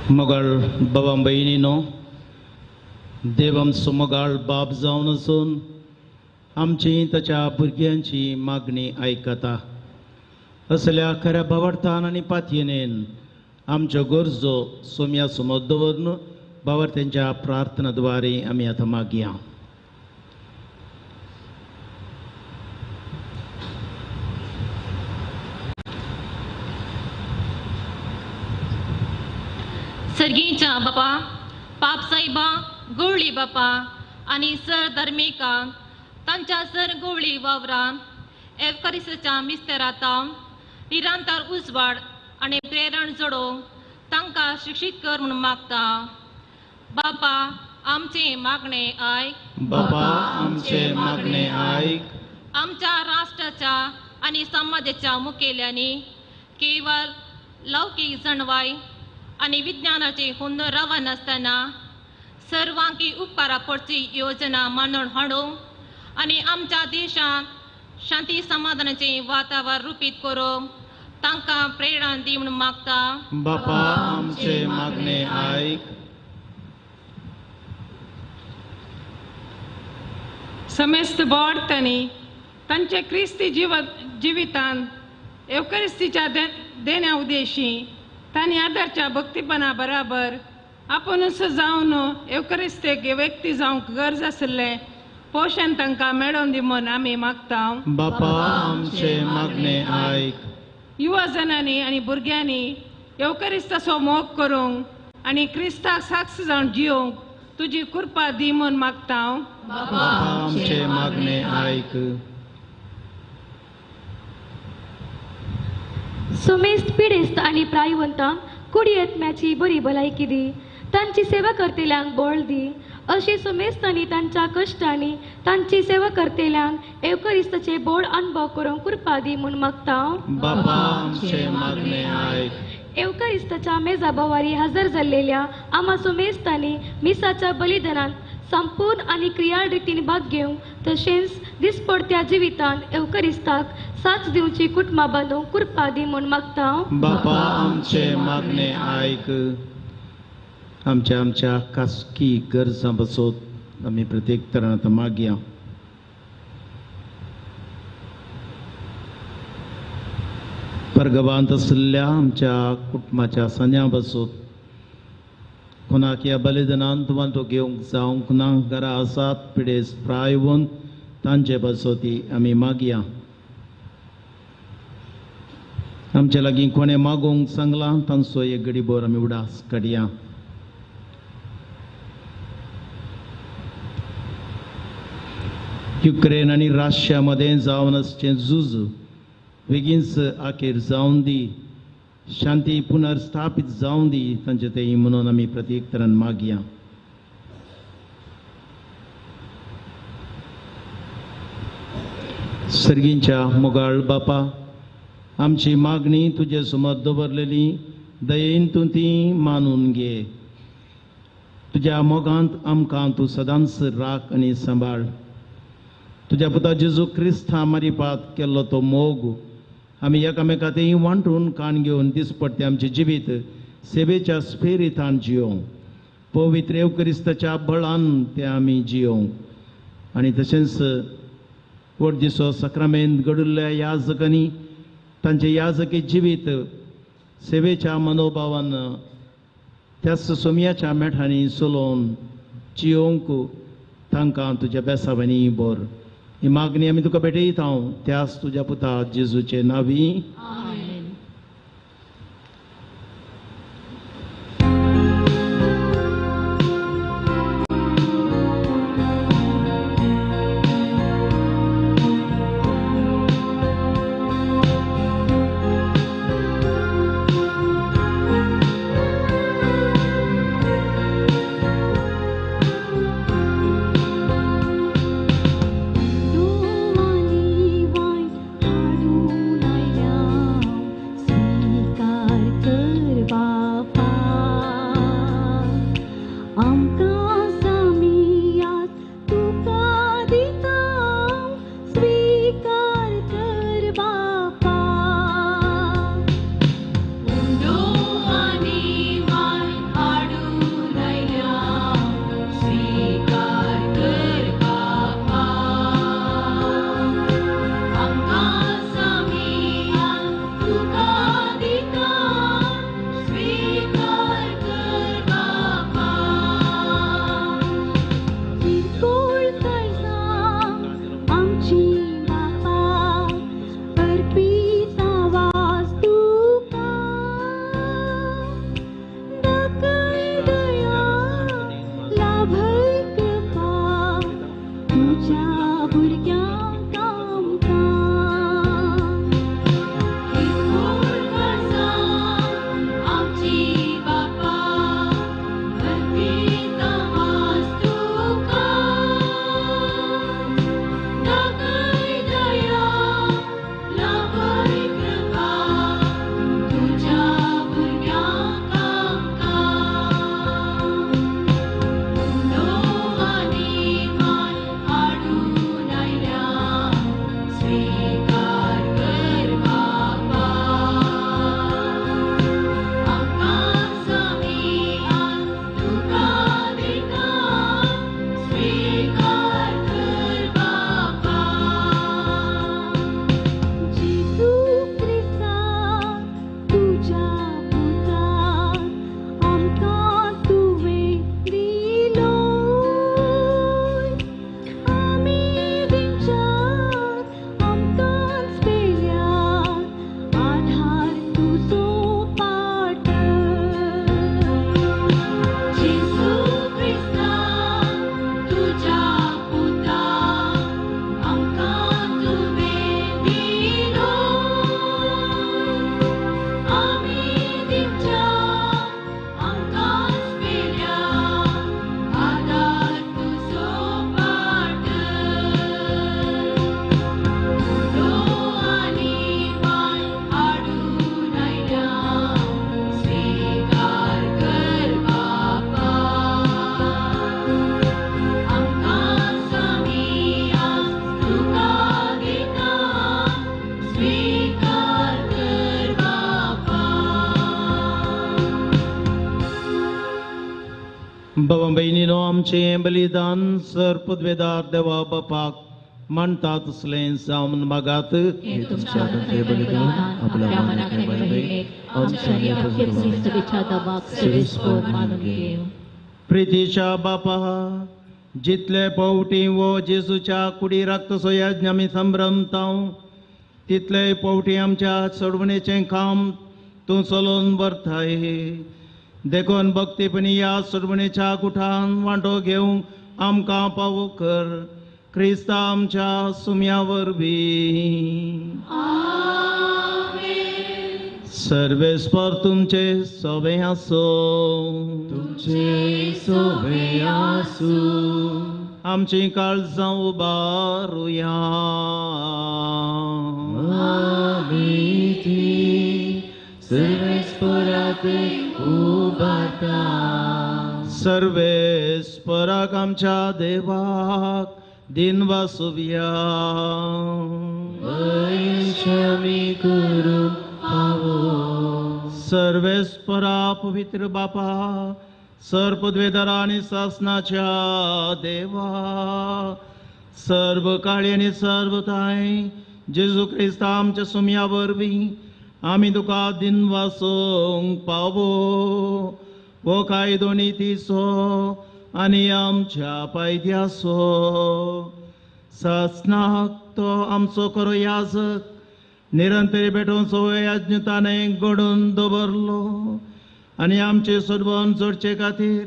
मोगाळ बाबा बहिणीनो, देव आमचो मोगाळ बाप जावन आसून आमची ताच्या भुरग्यांची मागणी आयकता. असल्या खऱ्या भावार्थान आनी पातयेनेन आमच्यो गरजो सोम्या समोर दवरून बावर त्यांच्या प्रार्थनाद्वारे आमी आतां मागया. सर्गीच्या बापा, पाप साहेबा, गवळी बापा आणि सर धर्मिकांक तांच्या सर गवळी वावरांत एवकारिस्ताच्या मिस्तेरांत निरंतर उजवाड आणि प्रेरण जोडो तांकां शिक्षीत कर म्हणून मागता. बापा आमचे मागणे आयक. बापा आमचे मागणे आयक. आमच्या राष्ट्राच्या आणि समाजाच्या मुखेल्यांनी केवळ लौकिक जणवाय आणि विज्ञानाचे हुनर रावा नासतना सर्वांकी उपकारा पडची योजना मांडून हाडू आणि आमच्या देशात शांती समाधानाचे वातावरण रूपीत करूंक तांकां प्रेरणा दी म्हणून मागता. बापा आमचे मागणे आयक. समेस्त बावडतांनी तांचे क्रिस्ती जिवितांत एवकरिस्तीच्या देण्या उद्देशी तांणी आदारच्या भक्तीपणा बराबर आपुणूच जावन एवकरिस्तेक व्यक्ती जावंक गरज आसले पोषण तांकां मेळोवन दी म्हूण आमी मागता. बापा आमचे मागणे आयक. युवा जनांनी आनी भुरग्यांनी एवकरिस्ताचो मोग करूंक आनी क्रिस्ताक साक्ष जावन जियोंक तुजी कृपा दी म्हूण मागता. बापा आमचे मागणे आयक. सोमेस्त पिडेस्त आणि प्रायवंतांक कुडी आत्म्याची बरी भलायकी दी. तांची सेवा करतेल्यांक बळ दी. अशी सोमेस्तांनी तांच्या कश्टांनी तांची सेवा करतेल्यांक एवकरिस्ताचे बोड अनुभव करूंक कृपा दी म्हूण मागता. बापा आमचे मागणे आयक. एवकरिस्ताच्या मेजा बोवारी हजर जाल्लेल्या आम्हा सोमेस्तांनी मिसाच्या बलिदानांत संपूर्ण आणि क्रियाळ रितीन भाग घेवंक तशेंच दिसपडत्या जिवितांत एवकरिस्ताक साथ दिवची कुटुंबां बांदूंक कृपा दी म्हूण मागता. बापा आमचे मागणे आयक. आमच्या खासगी गरजां बसोत आमी प्रत्येक तरांत मागया. परगवांत आशिल्ल्या आमच्या कुटुंबाच्या सन्या बसोत कोणाक ह्या बलिदानांत तुवां तो घेवंक जावंक ना घरा आसात पिडेस प्रायवंत तांचे बसोती आमी मागया. आमचे लागीं कोणें मागोवंक सांगलां तांचो एक घडीभर आमी उडास काडया. युक्रेन आनी रशिया मदें जावन आसचें झूज बेगीनच आखेर जावन दी. शांती पुनर्स्थापीत जावन दी तांचे ते म्हणून आमी प्रत्येक तरान मागया. सर्गींच्या मोगाळ बापा, आमची मागणी तुजे समोर दवरलेली दयेन तूं ती मानून घे. तुज्या मोगांत आमकां तूं सदांच राख आनी सांबाळ. तुज्या पुता जेजू क्रिस्तां मारिपात केल्लो तो मोग आमी एकामेकांतय वांटून काण घेवन दिसपट्टे आमचे जिवीत सेवेच्या स्फेरितान जियोंक पवित्र एवकरिस्ताच्या बळान ते आमी जियोंक आनी तशेंच व्हड दिसो सक्रामेंत घडुल्ल्या याजकांनी तांचे याजकी जिवीत सेवेच्या मनोभावान त्याच सोमयाच्या मेठांनी चलोवन जियोंक तांकां तुज्या बेसावांनी बोर. ही मागणी आमी तुका भेटयता त्याच तुज्या पुता जेजूचे नांवी. दुआनी वाय हाडून आयल्या भावा बहिणीनो आमचे बलिदान सर पदवेदार देवा बापाक म्हणटा तसलें जावन मागात. हे तुमच्या हातांतलें बलिदान आपल्या मनांतलें बलिदान आमच्या नित्य सेवेच्या दाबाक सविस्तर मानून घेव. प्रितीच्या बापा जितले पावटी वो जेजूच्या कुडी रक्तचो यज्ञ आमी संभ्रमतां तितले पावटी आमच्या सोडवणेचें काम तूं चलोवन व्हरताय. देखून भक्तीपणी या सोडवणेच्या गुठान वांटो घेवंक आमकां फावो कर. क्रिस्ता आमच्या सुम्या वरवीं. सर्वेस्पर तुमचे सोबे आसो. तुमचे सोबे आसूं. आमची काळजां उबारुया. आमी ती सर्वेस्पराक उबारता. सर्वेस्पराक आमच्या देवाक दिन वासुव्या. वैशमी करून पावो. सर्वेस्परा पवित्र बापा सर्पद्वेदरा आणि शासनाच्या देवा सर्व काळी आणि सर्व ताय जेजू क्रिस्ता आमच्या सुम्या वरवीं आमी तुका दिन वासोंक पावो. वो कायदो नितीचो आनी आमच्या पायद्याचो. शासनाक तो आमचो खरो याजक निरंतरी भेटोवन सवय यज्ञताने घडोवन दवरलो आनी आमचे सोडवण जोडचे खातीर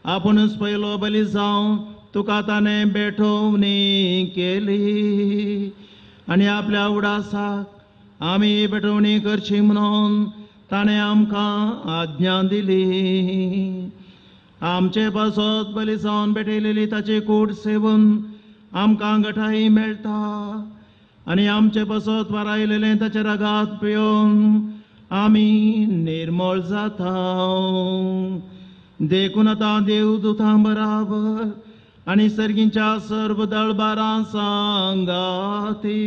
आपुणूच पयलो बली जावन तुका ताणें भेटोवणी केली आनी आपल्या उडासाक आमी भेटोवणी करची म्हणून ताणें आमकां आज्ञा दिली. आमचे पासत बली जावन भेटयलेली ताची कूड सेवन आमकां घटाई मेळटा आनी आमचे पासत वारायलेले ताचे रगात पिवन आमी निर्मळ जाता. देखून आतां देवदूतां बराबर आनी सर्गींच्या सर्व दळबारां सांगाती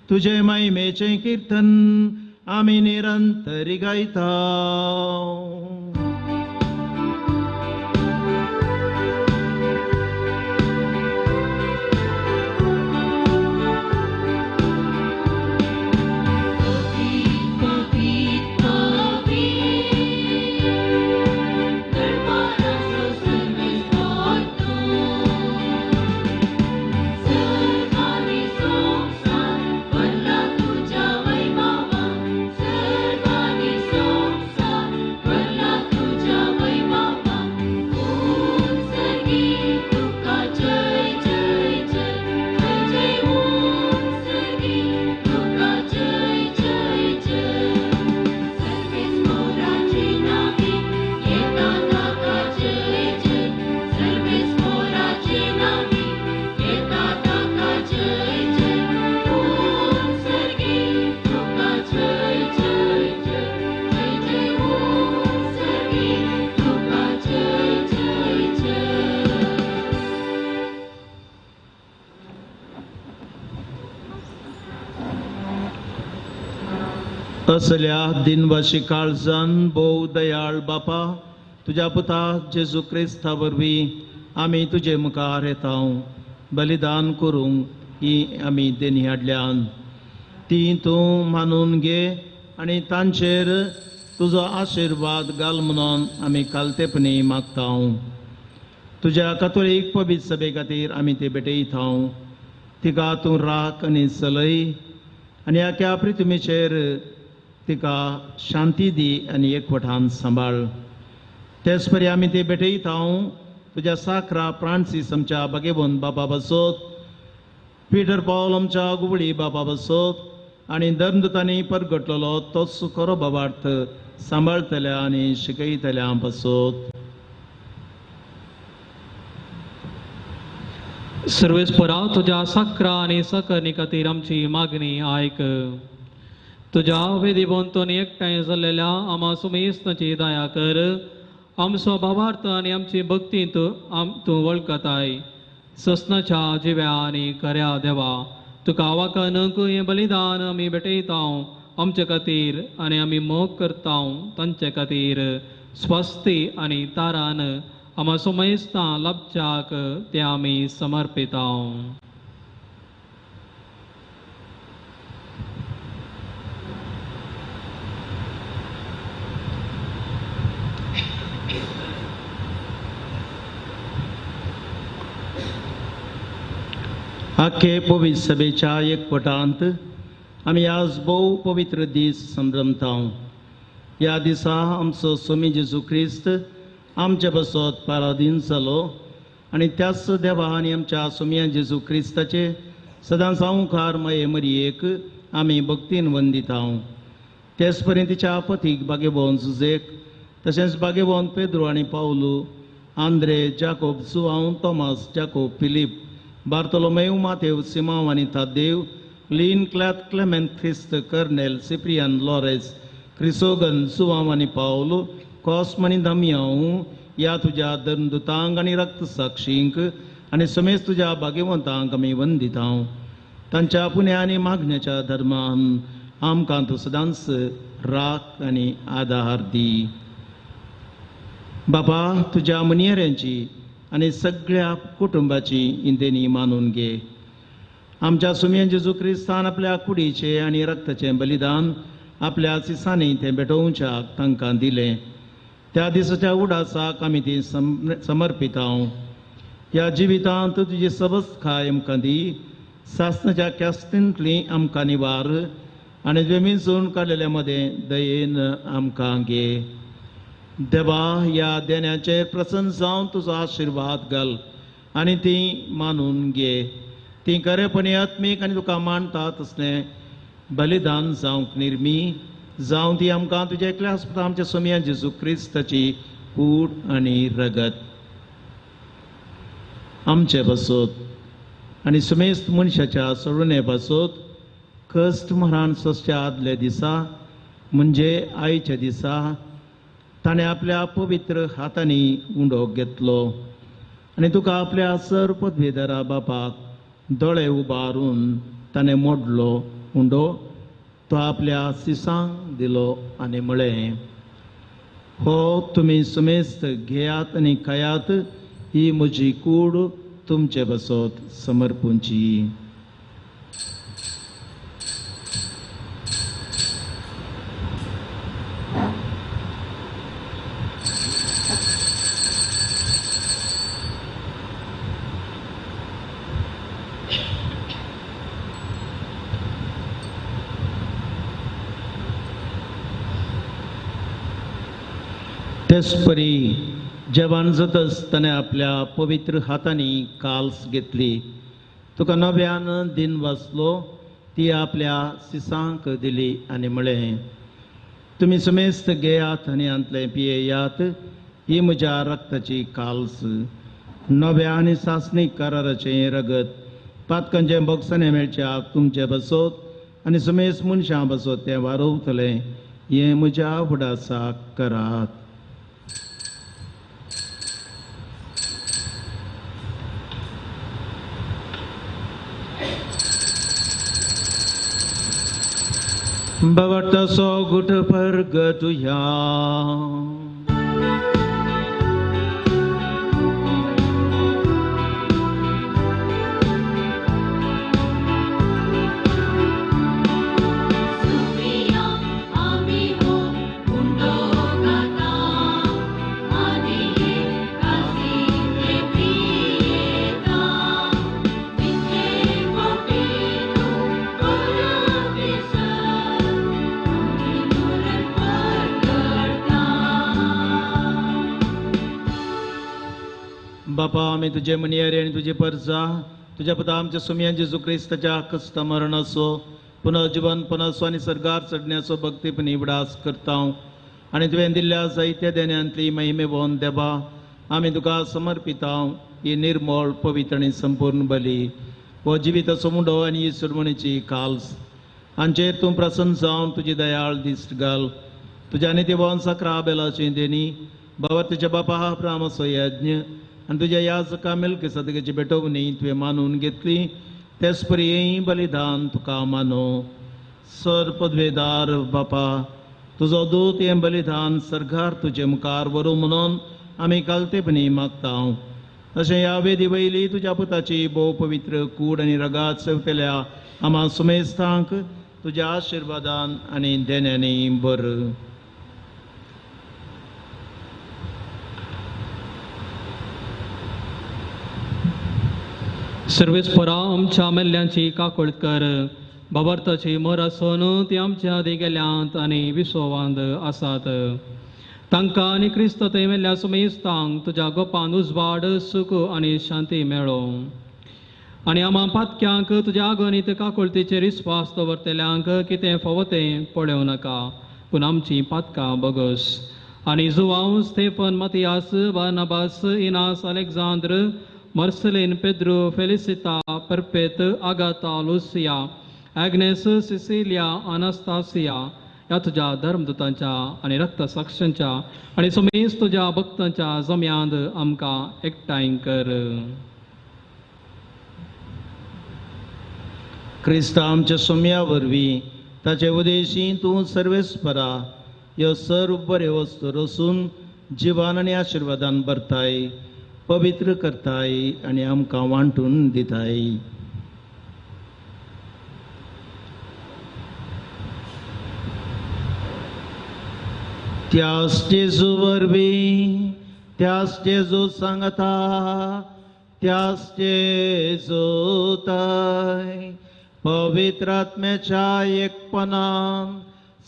तुजे महिमेचें कीर्तन आमी निरंतरी गायता. असल्या दिनवाशी काळजान भोव दयाळ बापा तुझ्या पुता जेजू क्रिस्ता वरवीं आमी तुजे मुखार येता. बलिदान करूंक ही आमी देणी हाडल्यान ती तूं मानून घे आनी तांचेर तुजो आशिर्वाद घाल म्हणून आमी कालतेपणी मागता. तुज्या कातोलीक पवित्र सभे खातीर आमी ते भेटयता. तिका तूं राख आनी चलय आनी आख्या पृथ्वीचेर तिका शांती दी आनी एकवटान सांबाळ. तेच परी आमी ते भेटयता. तुज्या साकरा फ्रांसीस आमच्या बागेबोन बाबा बसोत, पीटर पॉल आमच्या गुबडी बाबा बसोत आनी धर्मदुतांनी परगटलेलो तोच खरो बाबार्थ सांबाळतल्या आनी शिकयतल्या बसोत. सर्वेस्परा तुझ्या साकरा आनी सकरणी खातीर आमची मागणी आयक. तुझ्या वेदीबोंतून एकठांय जाल्लेल्या आमा सुमेस्ताची दया कर. आमचो भावार्थ आनी आमची भक्ती तूं वळखताय. ससनाच्या जिव्या आनी खऱ्या देवा तुका वाकनक हें बलिदान आमी भेटयता आमचे खातीर आनी आमी मोग करता तांचे खातीर स्वस्ती आनी तारान आम्हा सोमेस्तां लबच्याक ते आमी समर्पितांव. आख्खे पवित्र सभेच्या एकवटांत आमी आज भोव पवित्र दीस संभ्रमतांव. ह्या दिसा आमचो स्वामी जेजू क्रिस्त आमचे बसत पाराधीन जालो आनी त्याच देवा आनी आमच्या स्वामी जेजू क्रिस्ताचे सदांच मुखार मये मरयेक आमी भक्तीन वंदितांव. तेच पर्यंत तिच्या पतीक बागेबोन जुजेक तशेंच बागेबोन पेद्रो आनी पावलू, आंद्रे, जाकोब, जुआंव, तोमास, जाकोब, फिलीप, बार्तोलोमेव, मातेव, सिमांव आनी तादेव, लीन, क्लॅत, क्लेमेंट, ख्रिस्त, कर्नेल, सिप्रियान, लॉरेस, क्रिसोगन, जुआंव आनी पावलू, कॉस्म आनी दमियांव, या तुज्या धर्मदुतांक आनी रक्तसाक्षींक आनी समेज तुज्या भाग्यवंतांक आमी वंदितांव. तांच्या पुण्या आनी मागण्याच्या धर्मान आमकां तूं सदांच राख आनी आदार दी. बाबा, तुज्या मनियऱ्यांची आनी सगळ्या कुटुंबाची इंदेनी मानून घे. आमच्या सुमयन जेजू क्रिस्तान आपल्या कुडीचे आनी रक्ताचें बलिदान आपल्या सिसांनी तें भेटोवच्याक तांकां दिलें. त्या दिसाच्या उडासाक आमी ती समर्पितांव. ह्या जिवितांत तुजी सबस्त खाय आमकां दी. सासणाच्या क्यास्तींतली आमकां निवार आनी तुवें मिसळून काडलेल्या मदें दयेन आमकां घे. देवा, ह्या देण्याचेर प्रसन्न जावन तुजो आशिर्वाद घाल आनी ती मानून घे. ती खरेपणी आत्मीक आनी तुका मानता तसलें बलिदान जावंक निर्मी जावं ती आमकां तुज्या एकल्या आसपाव आमच्या स्वामी जेजू क्रिस्ताची कूड आनी रगत. आमचे बसत आनी सुमेस्त मनशाच्या सोडुने बसत कश्ट मरण ससच्या आदले दिसा म्हणजे आयच्या दिसा ताणें आपल्या पवित्र हातांनी उंडो घेतलो आनी तुका आपल्या सर पदवीधरा बापाक दोळे उबारून ताणें मोडलो उंडो तो आपल्या सिसांक दिलो आनी म्हळें, हो तुमी समेस्त घेयात आनी खायात, ही म्हजी कूड तुमचे बसत समर्पूंची. तेचपरी जेवण जातच ताणें आपल्या पवित्र हातांनी काल्स घेतली. तुका नव्यान दिन वाचलो, ती आपल्या सिसांक दिली आनी म्हळें, तुमी समेस्त घेयात आनी हांतलें पियेयात, ही म्हज्या रक्ताची काल्स, नव्या आनी सासणीक कराराचें रगत. पातकांचें बक्षांनी मेळच्याक तुमचे बसत आनी समेस्त मनशां बसत तें वारोवतलें, हें म्हज्या उडासाक करात. बवटसो गुट परगटुया. बापा, आमी तुजे मनियरे आनी तुजे परजा तुज्या पता आमच्या सुमयान जेजू क्रिस्ताच्या कस्त मरणाचो पुनर्जीवनपणाचो आनी सर्गार चडण्याचो भक्तीपणी विडास करता आनी तुवें दिल्ल्या जायत्या देण्यांतली महिमेवोन देवा आमी तुका समर्पिता. ही निर्मळ पवित्र आनी संपूर्ण बली हो जिविताचो मुंडो आनी ही सुरमणीची काल्स हांचेर तूं प्रसन्न जावन तुजी दयाळ दिश्ट घाल. तुज्या नितीवोन सकरा बेलाची देणी बाबा तुज्या बापा अब्राहामाचो यज्ञ आनी तुज्या याजका मेल्किसेदेकाची भेटवणी तुवें मानून घेतली. तेच परी हें बलिदान तुका मानो. सर पदवेदार बापा, तुजो दूत हें बलिदान सर्गार तुजे मुखार व्हरूं म्हणून आमी कालतेपणी मागता अशें ह्या वेदी वयली तुज्या पुताची भोव पवित्र कूड आनी रगात सेवतल्या आमा सुमेस्तांक तुज्या आशिर्वादान आनी देण्यानी बर. सर्वेस्परा आमच्या मेल्ल्यांची काकूळट कर. बाबार्थाची मोर आसून ती आमच्या आदी गेल्यांत आनी विसवांत आसात. तांकां आनी क्रिस्त थंय मेल्ल्या सुमेस्तांक तुज्या गोपान उजवाड सूख आनी शांती मेळो. आनी आमा पातक्यांक तुज्या आगोनीत काकुळतीचेर विस्वास दवरतल्यांक कितें फावो तें पळोवं नाका, पूण आमची पातकां बोगस. आनी Joao Stephen Matthias Barnabas Inas Alexandre Marcellinus Pedro Felicitas Perpetua Agatha Lucia Agnes Cecilia Anastasia ह्या तुज्या धर्मदुतांच्या आनी रक्त साक्षांच्या आनी समेस तुज्या भक्तांच्या जम्यांत आमकां एकठांय कर. क्रिस्ता आमच्या सोम्या वरवीं ताचे उदेशी तूं सर्वेस्परा ह्यो सर्व बरे वस्तू रचून जिवान आनी आशिर्वादान भरताय, पवित्र करताय आनी आमकां वांटून दिताय. त्याच जेजू वरवीं त्याच जेजू सांगता त्याच जेजू ताय पवित्र आत्म्याच्या एकपणान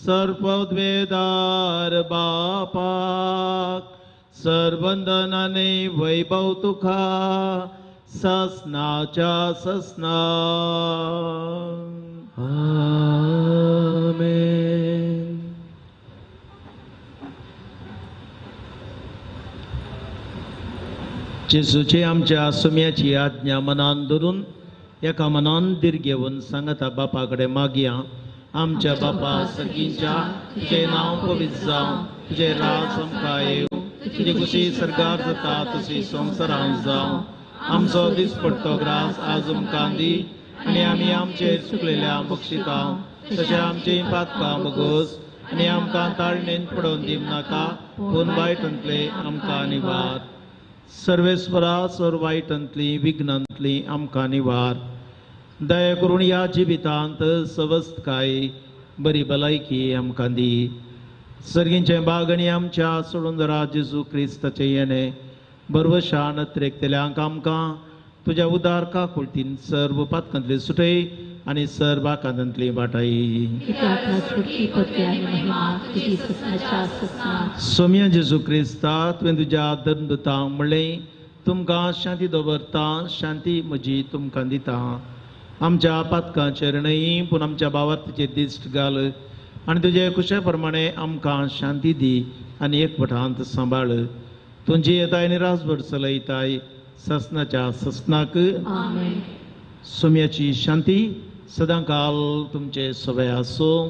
सर्वोद्वेदार बापाक सर्वंदन आनी वैभव तुका ससनाच्या ससना. आमेन. जेजूची आमच्या सुम्याची आज्ञा मनान धरून एका मनान दीर घेवन सांगता बापा कडेन मागया. आमच्या बापा सर्गीच्या तुजें नांव पवित्र जावं, तुजें राज आमकां येवं, तुजी खुशी सर्गार जाता तशी संवसारांत जावं. आमचो दिसपट्टो ग्रास आज आमकां दी आनी आमी आमचेर चुकलेल्यांक बक्षिता तशें आमची पातकां बोगोस आनी आमकां ताळणेन पडोवन दिवं नाका, पूण वायटांतले आमकां निवार. सर्वेस्परा सर्व वायटांतली विघ्नांतली आमकां निवार. दया करून ह्या जिवितांत सवस्थकाय बरी भलायकी आमकां दी. सर्गींचे बाग आनी आमच्या सोडून जरा जेजू क्रिस्ताचे येणे बरवशान त्रेकतल्यांक आमकां तुज्या उदार काकुळतीन सर्व पातकांतली सुटय आनी सर्व आकांतांतली वाटाई. सोम्या जेजू क्रिस्ता तुवें तुज्या धर्मदुतांक म्हणलें तुमकां शांती दवरता, शांती म्हजी तुमकां दिता. आमच्या पातकांचेर न्हय पूण आमच्या भावार्थाचेर दिश्ट घाल आनी तुजे खुशे प्रमाणे आमकां शांती दी आनी एकवटांत सांबाळ. तुजी येताय आनी रासभर चलयताय ससनाच्या ससनाक. सोम्याची शांती सदांकाल तुमचे सवय आसूं.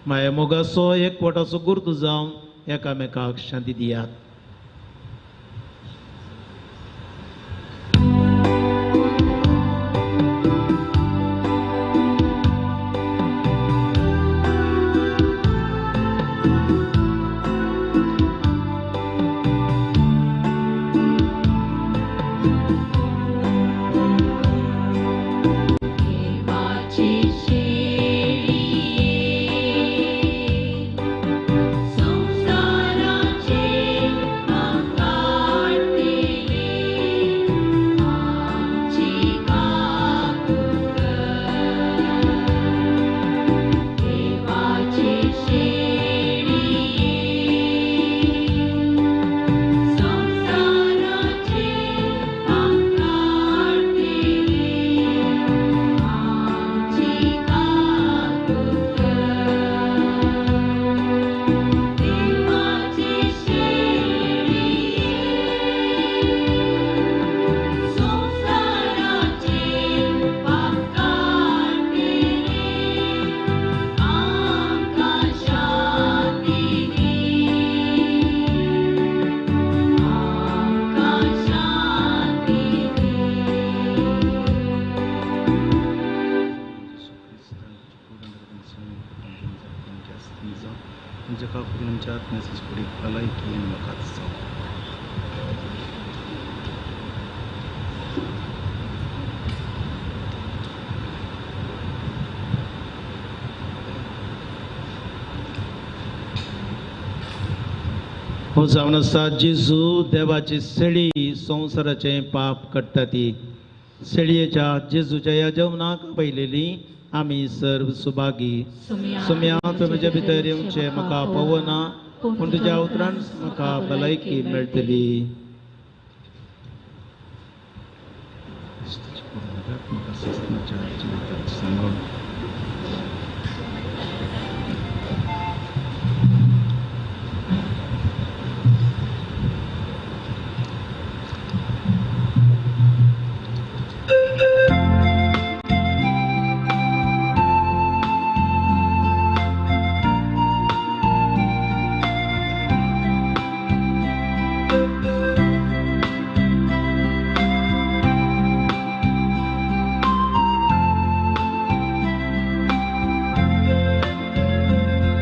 माया मोगाचो एकवटाचो गुर्त जावन एकामेकाक शांती दियात. जका करून आमच्या आत्म्याची पुढे भलायकी आणि वकात जाऊ. हो जावन आसा जेजू देवाची सेळी संवसाराचे पाप काडटा ती सेळयेच्या जेजूच्या ह्या जेवणाक पयलेली आमी सर्व सुभागी. सुम्या तुमच्या भितर येवचे म्हाका पवना पूण तुज्या उतरान म्हाका भलायकी मेळटली.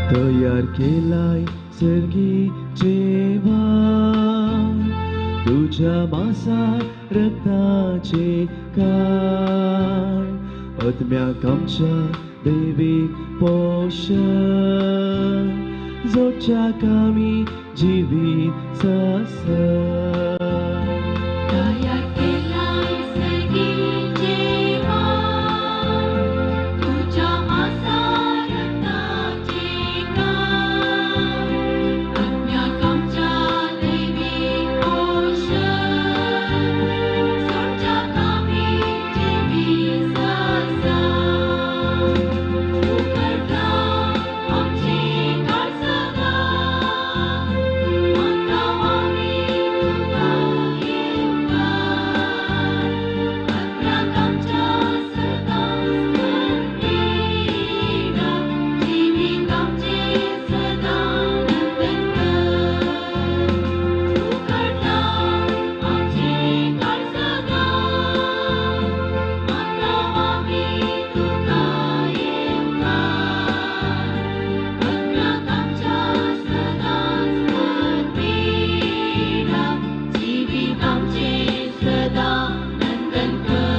तयार केलाय सर्गी जेवा तुझ्या मासा रक्ताचे काय आत्म्याक आमच्या दैवीक पोषण जोडच्या कामी जिवीत ससा. तयार केलाय सर्गी जेवा तुझ्या मासा रक्ताचे काय आत्म्याक आमच्या दैवीक पोषण जोडच्या कामी जिवीत ससा. उगडला आमची काळसगा म्हाका आमी तुका येवकार आत्म्याक आमच्या सदांच करपीडा जिवीत आमचे सदां नंदन कर. उगडला आमची काळसगा म्हाका आमी तुका येवकार आत्म्याक आमच्या सदांच करपीडा जिवीत आमचे सदां नंदन कर.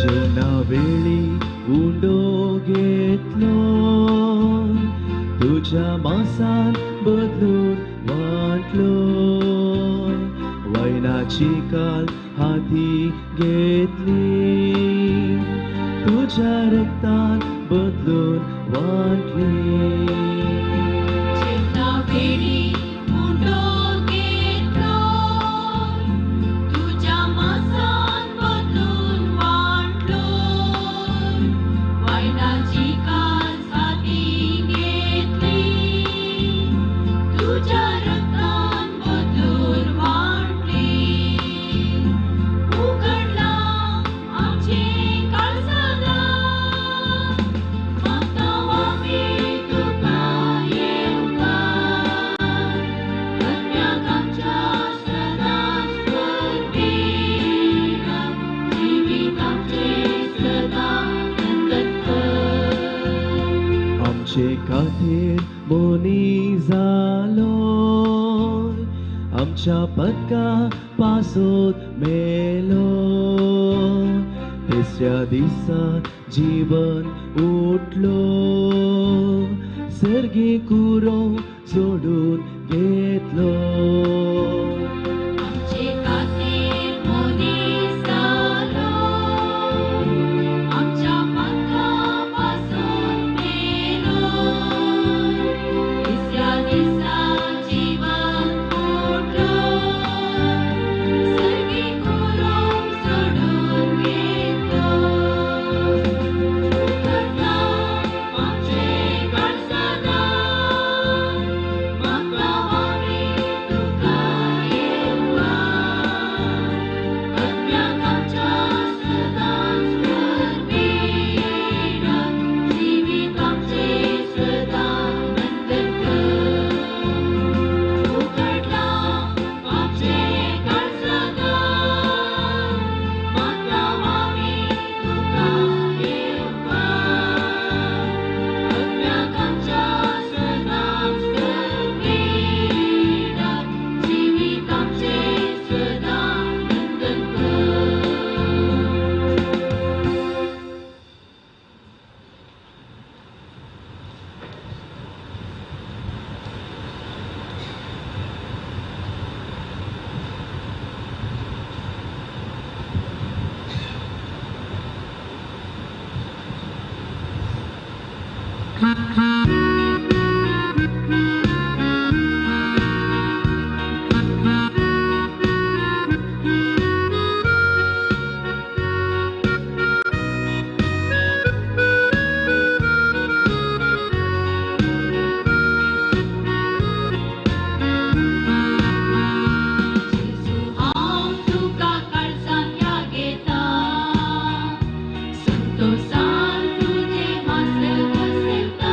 जेवणा वेळी उंडो घेतलो तुझ्या मासान बदलून वाटलो वैनाची काल हाती घेतली तुझ्या रक्तान बदलून वाटली. जेवणा वेळी उंडो घेतलो तुझ्या मासान बदलून वाटलो वायनाची कास हाती घेतली तुझ्या रक्तान बदलून वाटली. उगडला आमचे काळसगा म्हाका आमी तुका येवकार आत्म्याक आमच्या सदांच करपीडा जिवीत आमचे सदां नंदन कर. आमचे खातीर बोनी जालो आमच्या पदका पासून मेलो तिसऱ्या दिसा जीवन उठलो सर्गी कुरो जोडून घेतलो. आमचे खातीर मनीस जालो आमच्या पदका पासून मेलो तिसऱ्या दिसा जीवन उठलो सर्गी कुरो जोडून घेतलो. उगडला आमचे काळसगा म्हाका आमी तुका संतोषान तुझे मास बसता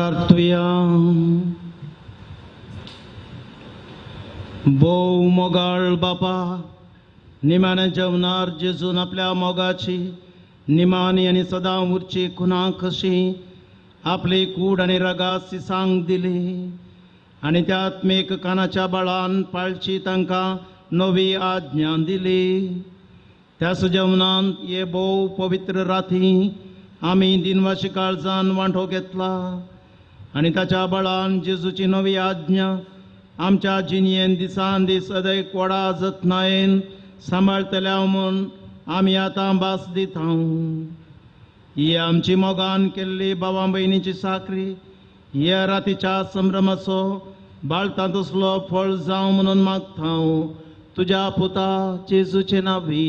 प्रार्थुया. भोव मोगाळ बापा, निमाण्या जेवणार जेजून आपल्या मोगाची निमाणी आणि सदा उरची खुना कशी आपले कूड आणि रगास सांग दिली आणि त्या आत्मेक कानाच्या बळान पाळची तांकां नवी आज्ञा दिली. त्याच जेवणांत ये भोव पवित्र राती आम्ही दिनवाशी काळजान वांटो घेतला आणि ताच्या बळान जेजूची नवी आज्ञा आमच्या जिणयेन दिसान दीस अदैक व्हडा जतनायेन सांबाळतल्या म्हूण आमी आतां भास दिता. ही आमची मोगान केल्ली भावां भयणीची साखरी ह्या रातीच्या संभ्रमाचो बाळता तसलो फळ जावं म्हणून मागता तुझ्या पुता जेजूचे नावी.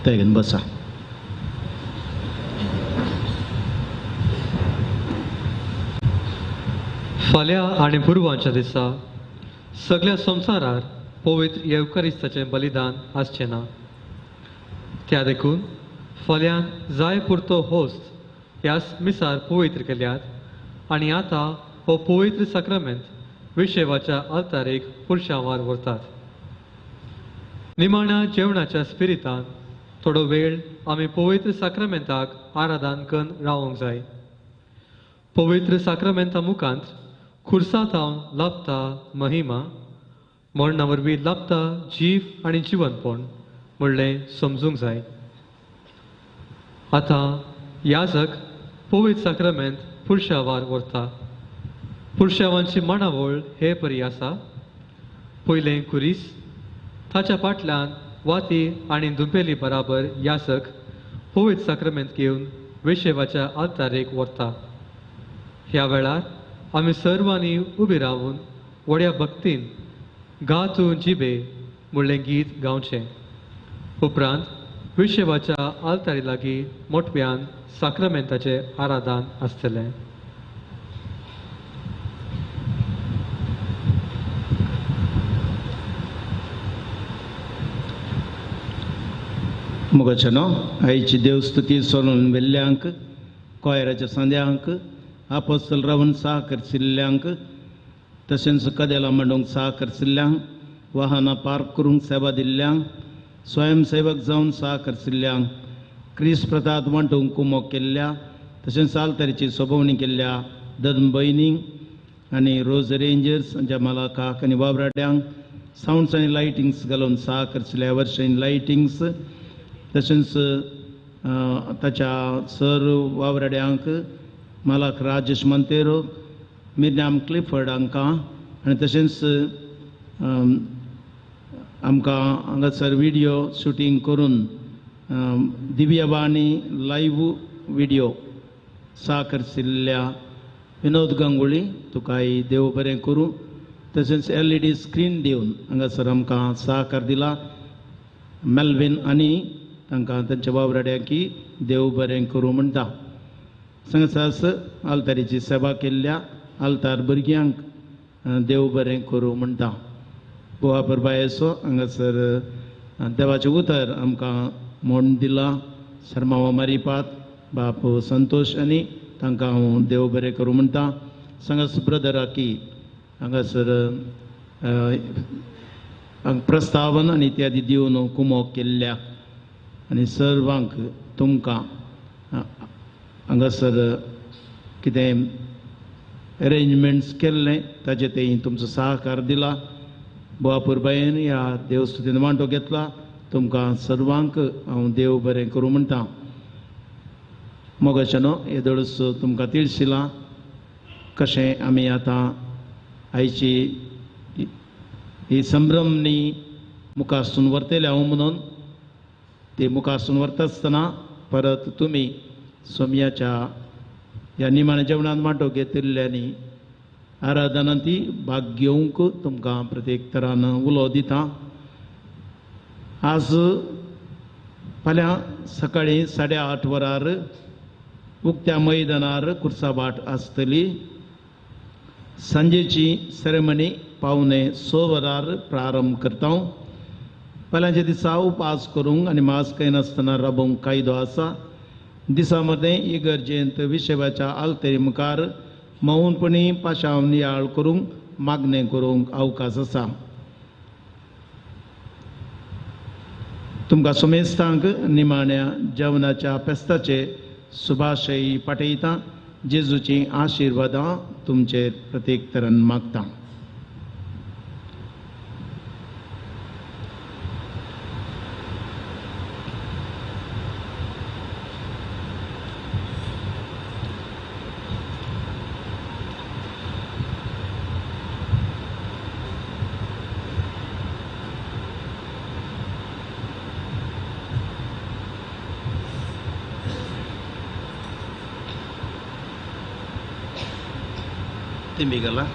तेगेन बसा. फाल्यां आनी पुरवांच्या दिसा सगळ्या संवसारार पवित्र येवकारिस्ताचें बलिदान आसचें ना. त्या देखून फाल्यां जाय पुरतो होस्त ह्या मिसार पवित्र केल्यात आनी आतां हो पवित्र साक्रामेंत विशेवाच्या अल्तारेक पुरशांवार व्हरतात. निमाण्या जेवणाच्या स्पिरितान थोडो वेळ आमी पवित्र साक्रामेंताक आराधन करून रावूंक जाय. पवित्र साक्रामेंता मुखांत खुर्सातावन लाभता महिमा, मरणा वरवीं लाभता जीव आनी जिवनपण म्हणलें समजूंक जाय. आतां याजक पवित्र साक्रामेंत पुरशांवार व्हरता. पुरशांवांची मांडावळ हे परी आसा. पयलें कुरीस, ताच्या फाटल्यान वाती आनी दुंपेली बराबर याजक पवित्र साक्रामेंत घेवन विशेवाच्या आल्तारेक व्हरता. ह्या वेळार आमी सर्वांनी उबी रावून व्हड्या भक्तीन गा तूं जिबे म्हणलें गीत गावचें. उपरांत विशेवाच्या आल्तारी लागीं मोठव्यान साक्रामेंताचें आराधन आसतलें. मुगाचेनो आयची देवस्तुती सोलून वेल्ल्यांक, कोयराच्या संद्यांक, आपोस्तल रावन सहकरिल्ल्यांक, तशेंच कदेलां मांडूंक सहकरिल्ल्यांक, वाहनां पार्क करूंक सेवा दिल्ल्यांक, स्वयंसेवक जावन सहकरिल्ल्यांक, क्रिस्त प्रतात वांटूंक कुमोग केल्ल्या, तशेंच आल्तारीची सोबवणी केल्ल्या दन भयणींक आनी रोज रेंजर्स जमाला काक आनी वावराड्यांक, सावंड्स आनी लायटिंग्स घालून सहकरिल्ल्या वर्षांनी लायटिंग्स, तशेंच ताच्या सर वावराड्यांक, मालाक राजेश मंतेरो, मिर्याम क्लिफर्ड हांकां आनी तशेंच आमकां हांगासर व्हिडियो शुटींग करून दिव्यवाणी लायव्ह व्हिडियो सहकरिल्ल्या विनोद गांगुळी तुकाय देव बरें करूं. तशेंच LED स्क्रीन दिवन हांगासर आमकां सहकार दिला. मेल्विन आनी तांकां तांच्या वावराड्यांकी देव बरें करूं म्हणटा. संगसास आल्तारीची सेवा केल्ल्या आल्तार भुरग्यांक देव बरें करूं म्हणटा. बोवा परबायेचो हांगासर देवाचें उतर आमकां म्हूण दिलां. शर्मावा मारीपात बाप संतोश आनी तांकां हांव देव बरें करूं म्हणटा. संगस ब्रदराकी हांगासर प्रस्तावन आनी इत्यादी दिवन कुमोग केल्ल्या आनी सर्वांक तुमकां हांगासर कितें अरेंजमेंट्स केल्ले ताचे ते तुमचो सहकार दिला. बोवापूरबायेन ह्या देवस्तुतीन वांटो घेतला. तुमकां सर्वांक हांव देव बरें करूं म्हणटा. मोगाचेनो येदोळस तुमकां तिळशिलां कशें आमी आतां आयची ही संभ्रमणी मुखारसून व्हरतले हांव म्हणून ती मुखारसून व्हरता आसतना परत तुमी सोमयाच्या ह्या निमाण्या जेवणांत वांटो घेतिल्ल्यांनी आराधनांत ती भाग घेवंक तुमकां प्रत्येक तरान उलो दिता. आज फाल्यां सकाळीं 8:30 वरार उक्त्या मैदानार कुर्साबाट आसतली. सांजेची सेरेमनी 5:45 वरार प्रारंभ करता. पयल्याच्या दिसा उपास करूंक आनी मास काही नासतना राबोवंक कायदो आसा. दिसा मध्ये इगर्जेंत विशेवाच्या आल्तेरी मुखार मौनपणी पाशांव नियाळ करूंक मागणें करूंक अवकाश आसा. तुमकां सोमेस्तांक निमाण्या जेवणाच्या फेस्ताचे शुभाशय पाठयता. जेजूची आशिर्वादां तुमचेर प्रत्येक तरान मागता. Timbigala.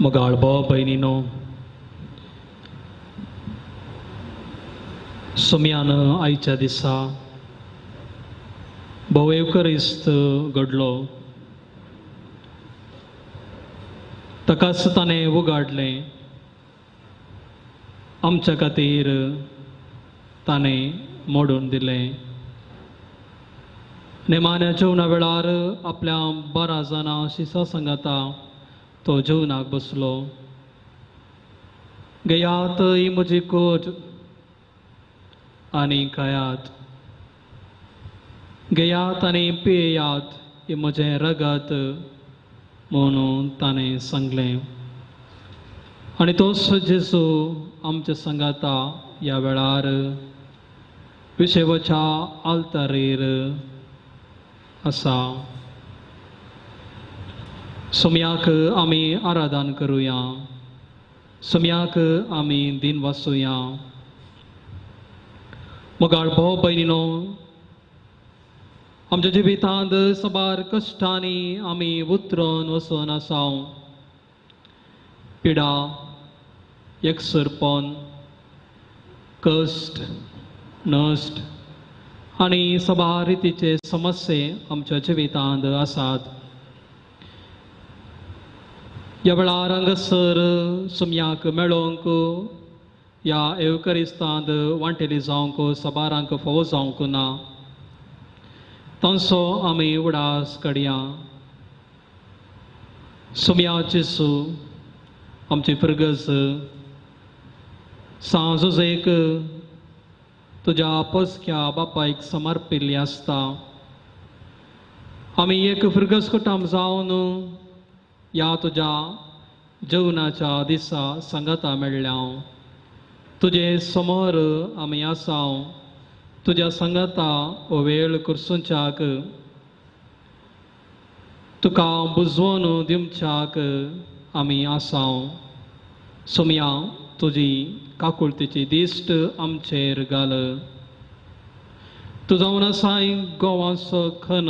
मगाळबो भयणीनो, सोम्यान आयच्या दिसा भोव एवकरिस्त घडलो. ताकाच ताणें उगाडलें. आमच्या खातीर ताणें मोडून दिलें. नेमान्या जेवणा वेळार आपल्या 12 जाणां शिसा सांगाता तो जेवणाक बसलो. घेयात ही म्हजी कोट आनी खायात. घेयात आनी पियेयात ही म्हजें रगत म्हणून ताणें सांगलें. आनी तोच जेजू आमच्या सांगाता ह्या वेळार विशेवाच्या आल्तारीर आसा. सोम्याक आमी आराधन करुया. सम्याक आमी दिन वाचुया. मोगाळ भाव भयणीनो, आमच्या जिवितांत सबार कश्टांनी आमी उतरून वचून आसाव. पिडा, एकसरपण, कश्ट, नश्ट आनी सबार रितीचे समस्ये आमच्या जिवितांत आसात. ह्या वेळार हांगासर सम्याक मेळोवंक, ह्या एवकरिस्तांत वांटेली जावंक, सबारांक फोव जावंक ना. तांचो आमी उडास काडया. सम्या जेसू, आमची फिरगज सांजुजेक तुज्या पोसक्या बापायक समर्पिल्ली आसता. आमी एक फिरगज कुटुंब जावन ह्या तुज्या जेवणाच्या दिसा संगता मेळ्ळ्या. तुजे समोर आमी आसाव. तुज्या संगता हो वेळ कुर्सुंच्याक, तुका बुजवून दिवच्याक आमी आसाव. सम्या, तुजी काकुळतेची दिश्ट आमचेर घाल. तूं जावन आसाय गोवाचो खन,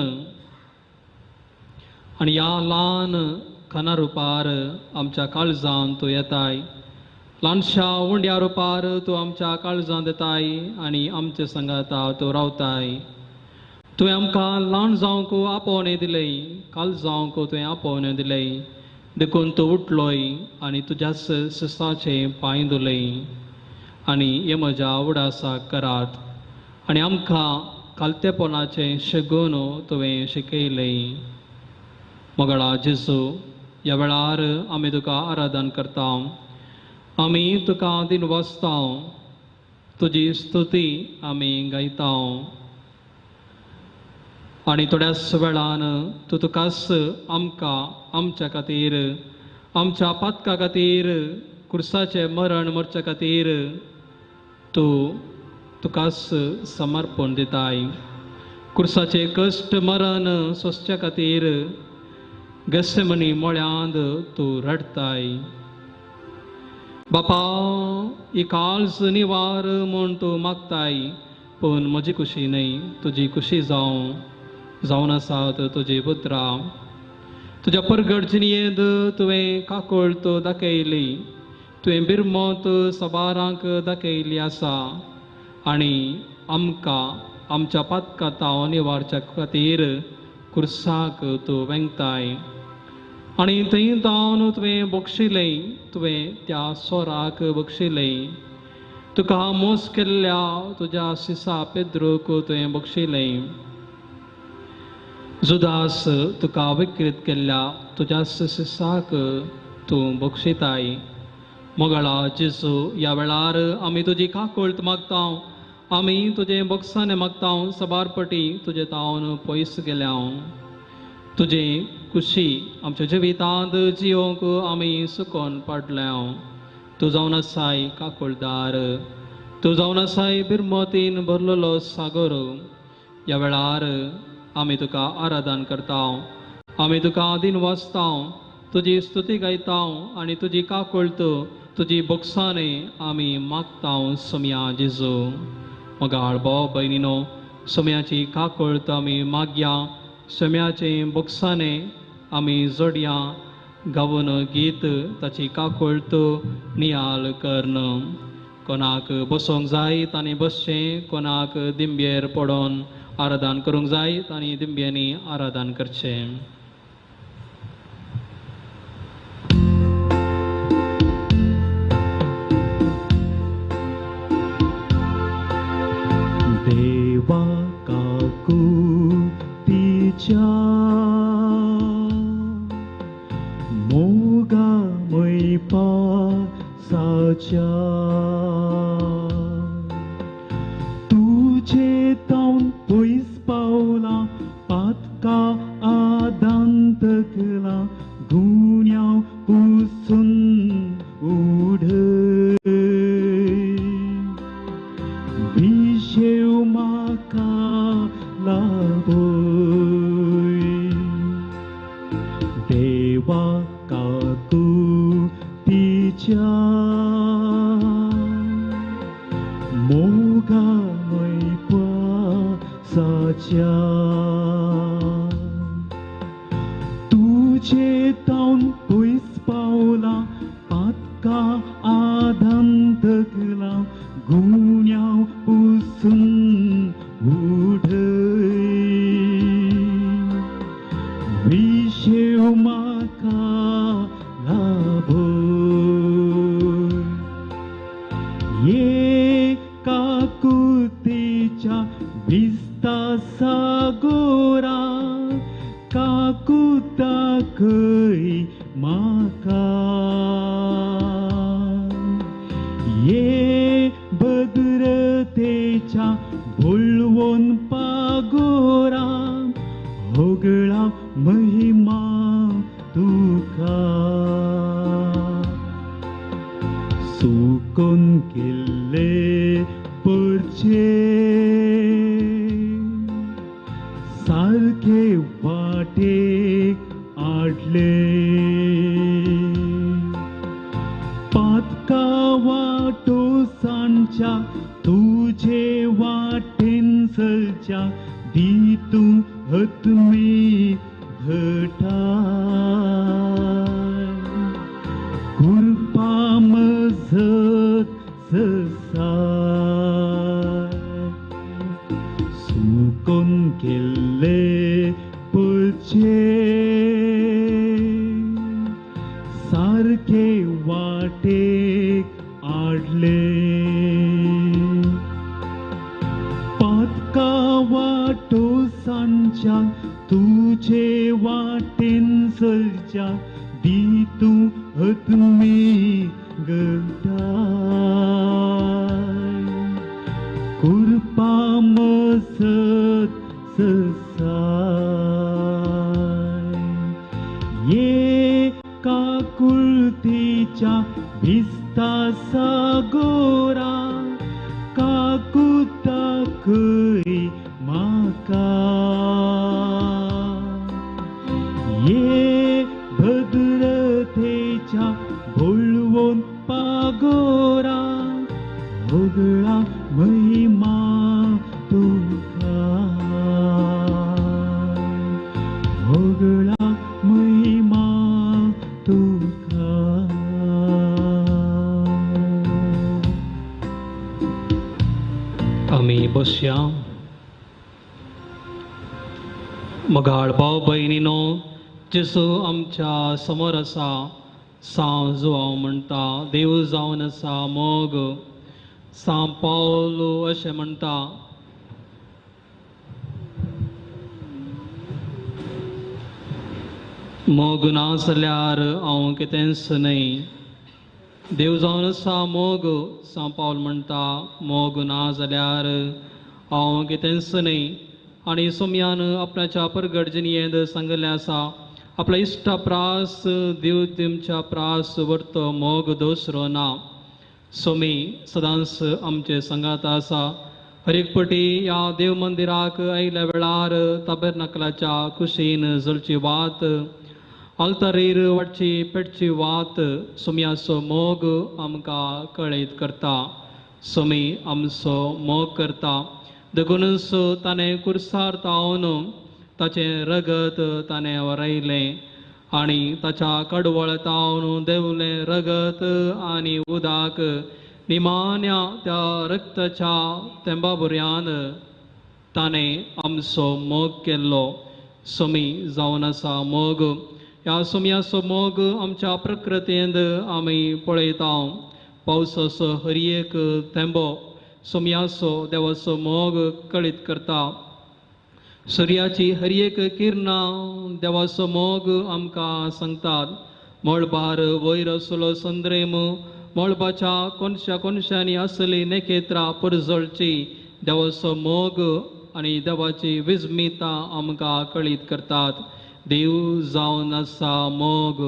आनी ह्या ल्हान खना रुपार आमच्या काळजांत तूं येताय. ल्हानशा उंड्या रुपार तूं आमच्या काळजांत येताय आनी आमचे संगता तूं रावताय. तुवें आमकां ल्हान जावंक आपोवणें दिलें, काल जावंक तुवें आपोवणें दिलें. देखून तूं उठलोय आनी तुज्याच सिसाचें पांय धुलें. आनी हे म्हज्या उडासाक करात. आनी आमकां कालतेपणाचें शेगून तुवें शिकयलें. मोगळा जेजू, ह्या वेळार आमी तुका आराधन करता. आमी तुका दिन वाचता. तुजी स्तुती आमी गायता. आनी थोड्याच वेळान तूं तुकाच आमकां आमच्या खातीर, आमच्या पातका खातीर, कुर्साचें मरण मरच्या खातीर तूं तुकाच समर्पण दिताय. कुर्साचें कश्ट मरण सोंसच्या खातीर गेसेमनी मोळ्यांत तूं रडताय. बापा, ही काळज निवार म्हूण तूं मागताय. पूण म्हजी खुशी न्हय, तुजी खुशी जावन आसात तुजी पुत्रां. तुज्या परगट जिणयेंत तुवें काकुळत दाखयली. तुवें बिरमत सबारांक दाखयली आसा. आनी आमकां आमच्या पातकांतां निवारच्या खातीर कुर्साक तूं वेंगताय. आनी थंय जावन तुवें बक्षिलें. तुवें त्या सोराक बक्षिलें. तुका मोस केल्ल्या तुज्या सिसा पेद्रूक तुवें बक्षिलें. जुदास तुका विकृत केल्ल्या तुज्या सिसाक तूं बक्षिताय. मोगळा जेजू, ह्या वेळार आमी तुजी काकुळट मागता. आमी तुजें बक्षाने मागता. सबारपटी तुजे तावन पयस गेल्या. तुजी खुशी आमच्या जिवितांत जियोंक आमी सुकोन पडल्या. तूं जावन आसाय काकुळदार. तूं जावन आसाय बिरमतीन भरलेलो सागर. ह्या वेळार आमी तुका आराधन करता. आमी तुका दिन वाचता. तुजी स्तुती गायता आनी तुजी काकुळट, तुजी बक्षाने आमी मागता. सम्या जेजू, मोगाळ भाव भयणीनो, सम्याची काकुळट आमी मागया. सम्याचें बक्षाने आमी जोडया. गावून गीत ताची काकुळट नियाल करन. कोणाक बसोंक जाय तांणी बसचें. कोणाक दिंब्येर पडोन आराधन करूंक जाय तांणी दिंब्यांनी आराधन करचें. देवा काकुळतीच्या मोगा मैपासाच्या तुझे तावन पयस पावला. पातका आदांतकला गुण्याव पुसून उडय. भिशेव म्हाका लाभय. देवा काकुळतीच्या चेतावन पयस पावला पातका आदम तकला गुण्याव पुसून उठय विशेव म्हाका लाभय एका कुतीच्या विस्ता सागोरा काकुता खंय म्हाका ये भद्रतेच्या भुलवून पागोरा होगळा महिमा तुका सुकून केल्ले परचे सारखे वाटेक आडले पातका वाटो सांच्या तुझे वाटेन चलच्या दी तूं हतमी घटाय कृपा मजत ससाय सुकून केल्ले पळचे सारखे वाटेक आडले पातका वाटो सांच्या तुझे वाटेन चलच्या दी तूं हतमी घटाय कृपा मजत ससाय एका कुळतीच्या भिस्ता सागोरा काकुता खंय म्हाका ये भद्रतेच्या भुलवून पागोरा होगळा महिमा तुका होगळा महिमा तुका आमी बसया मगाळ भाव भयणीनो जेसू आमच्या समोर आसा सांव जो हांव म्हणटा देव जावन आसा मोग सांव पावलो अशें म्हणटा मोग नासल्यार हांव कितेंच न्हय देव जावन आसा मोग सांव पावल म्हणटा मोग ना जाल्यार हांव कितेंच न्हय आनी सोम्यान आपणाच्या परगडजनियेंत सांगलें आसा आपल्या इश्टा प्रास देव तुमच्या प्रास व्हरतो मोग दोसरो ना सोमी सदांच आमचे संगात आसा हर एक पटी ह्या देव मंदिराक आयल्या वेळार ताबेरनाकलाच्या कुशीन जळची वात आल्तारीर वाटची पेटची वात सोम्याचो मोग आमकां कळीत करता सोमी आमचो मोग करता देखूनच ताणें कुर्सार तावन ताचें रगत ताणें वरयलें आनी ताच्या कडवळ तावन देवलें रगत आनी उदक निमान्या त्या रक्ताच्या तेंबाबुऱ्यान ताणें आमचो मोग केल्लो सोमी जावन आसा मोग ह्या सोम्याचो मोग आमच्या प्रकृतींत आमी पळयता पावसाचो हर एक तेंबो सोम्याचो देवाचो मोग कळीत करता सूर्याची हर एक किरणां देवाचो मोग आमकां सांगतात मळबार वयर असलो संद्रेम मळबाच्या कोनशा कोनशांनी आसली नखेत्रां परजळची देवाचो मोग आनी देवाची विस्मिता आमकां कळीत करतात देव जावन आसा मोग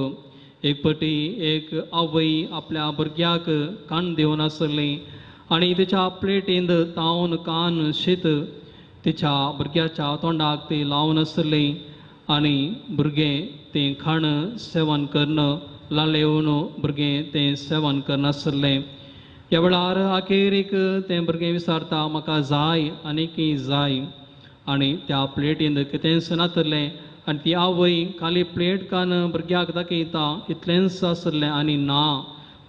एक पटी एक आवय आपल्या भुरग्याक कान दिवन आसली आनी तिच्या प्लेटींत तावन कान शीत तिच्या भुरग्याच्या तोंडाक ती लावन आसली आनी भुरगें तें खाण सेवन करन लालेवन भुरगें तें सेवन करनासलें ह्या वेळार अखेरीक तें भुरगें विचारता म्हाका जाय आनी की जाय आनी त्या प्लेटींत कितेंच नातलें आनी ती आवय खाली प्लेट कान भुरग्याक दाखयता इतलेंच आसलें आनी ना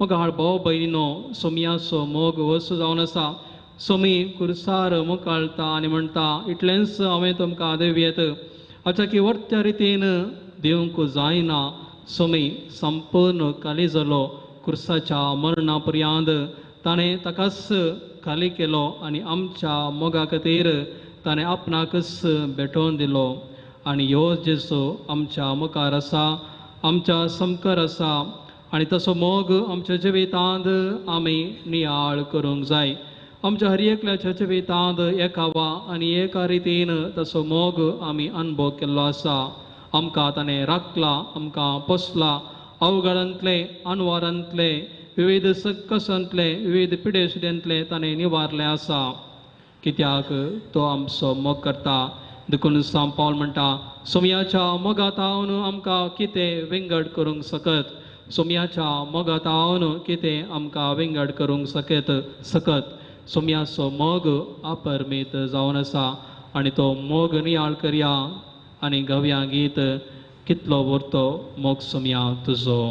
मग भाव भयणीनो सोमयाचो मोग वस्तू जावन आसा सोमी कुर्सार मुखाळटा आनी म्हणटा इतलेंच हांवें तुमकां देवयेत हाच्या की वर्त्या रितीन दिवंक जायना सोमी संपूर्ण खाली जालो कुर्साच्या मरणा पर्यंत ताणें ताकाच खाली केलो आनी आमच्या मोगा खातीर ताणें आपणाकच भेटोवन दिलो आनी ह्यो जेजू आमच्या मुखार आसा आमच्या समकार आसा आनी तसो मोग आमच्या जिवितांत आमी नियाळ करूंक जाय आमच्या हर एकल्याच्या जिवितांत एकावा आनी एका रितीन तसो मोग आमी अनुभव केल्लो आसा आमकां ताणें राखला आमकां पोसला अवघडांतले अनवारांतले विविध सकसांतले विविध पिडेसुडेंतले ताणें निवारले आसा कित्याक तो आमचो मोग करता देखून सांत पावल म्हणटा सोमयाच्या मोगात हांवन आमकां कितें विंगड करूंक सकत सोमयाच्या मोगात हांवन कितें आमकां विंगड करूंक सकत सोमयाचो मोग अपरमीत जावन आसा आनी तो मोग नियाळ करया आनी गव्या गीत कितलो उरतो मोग सोमया तुजो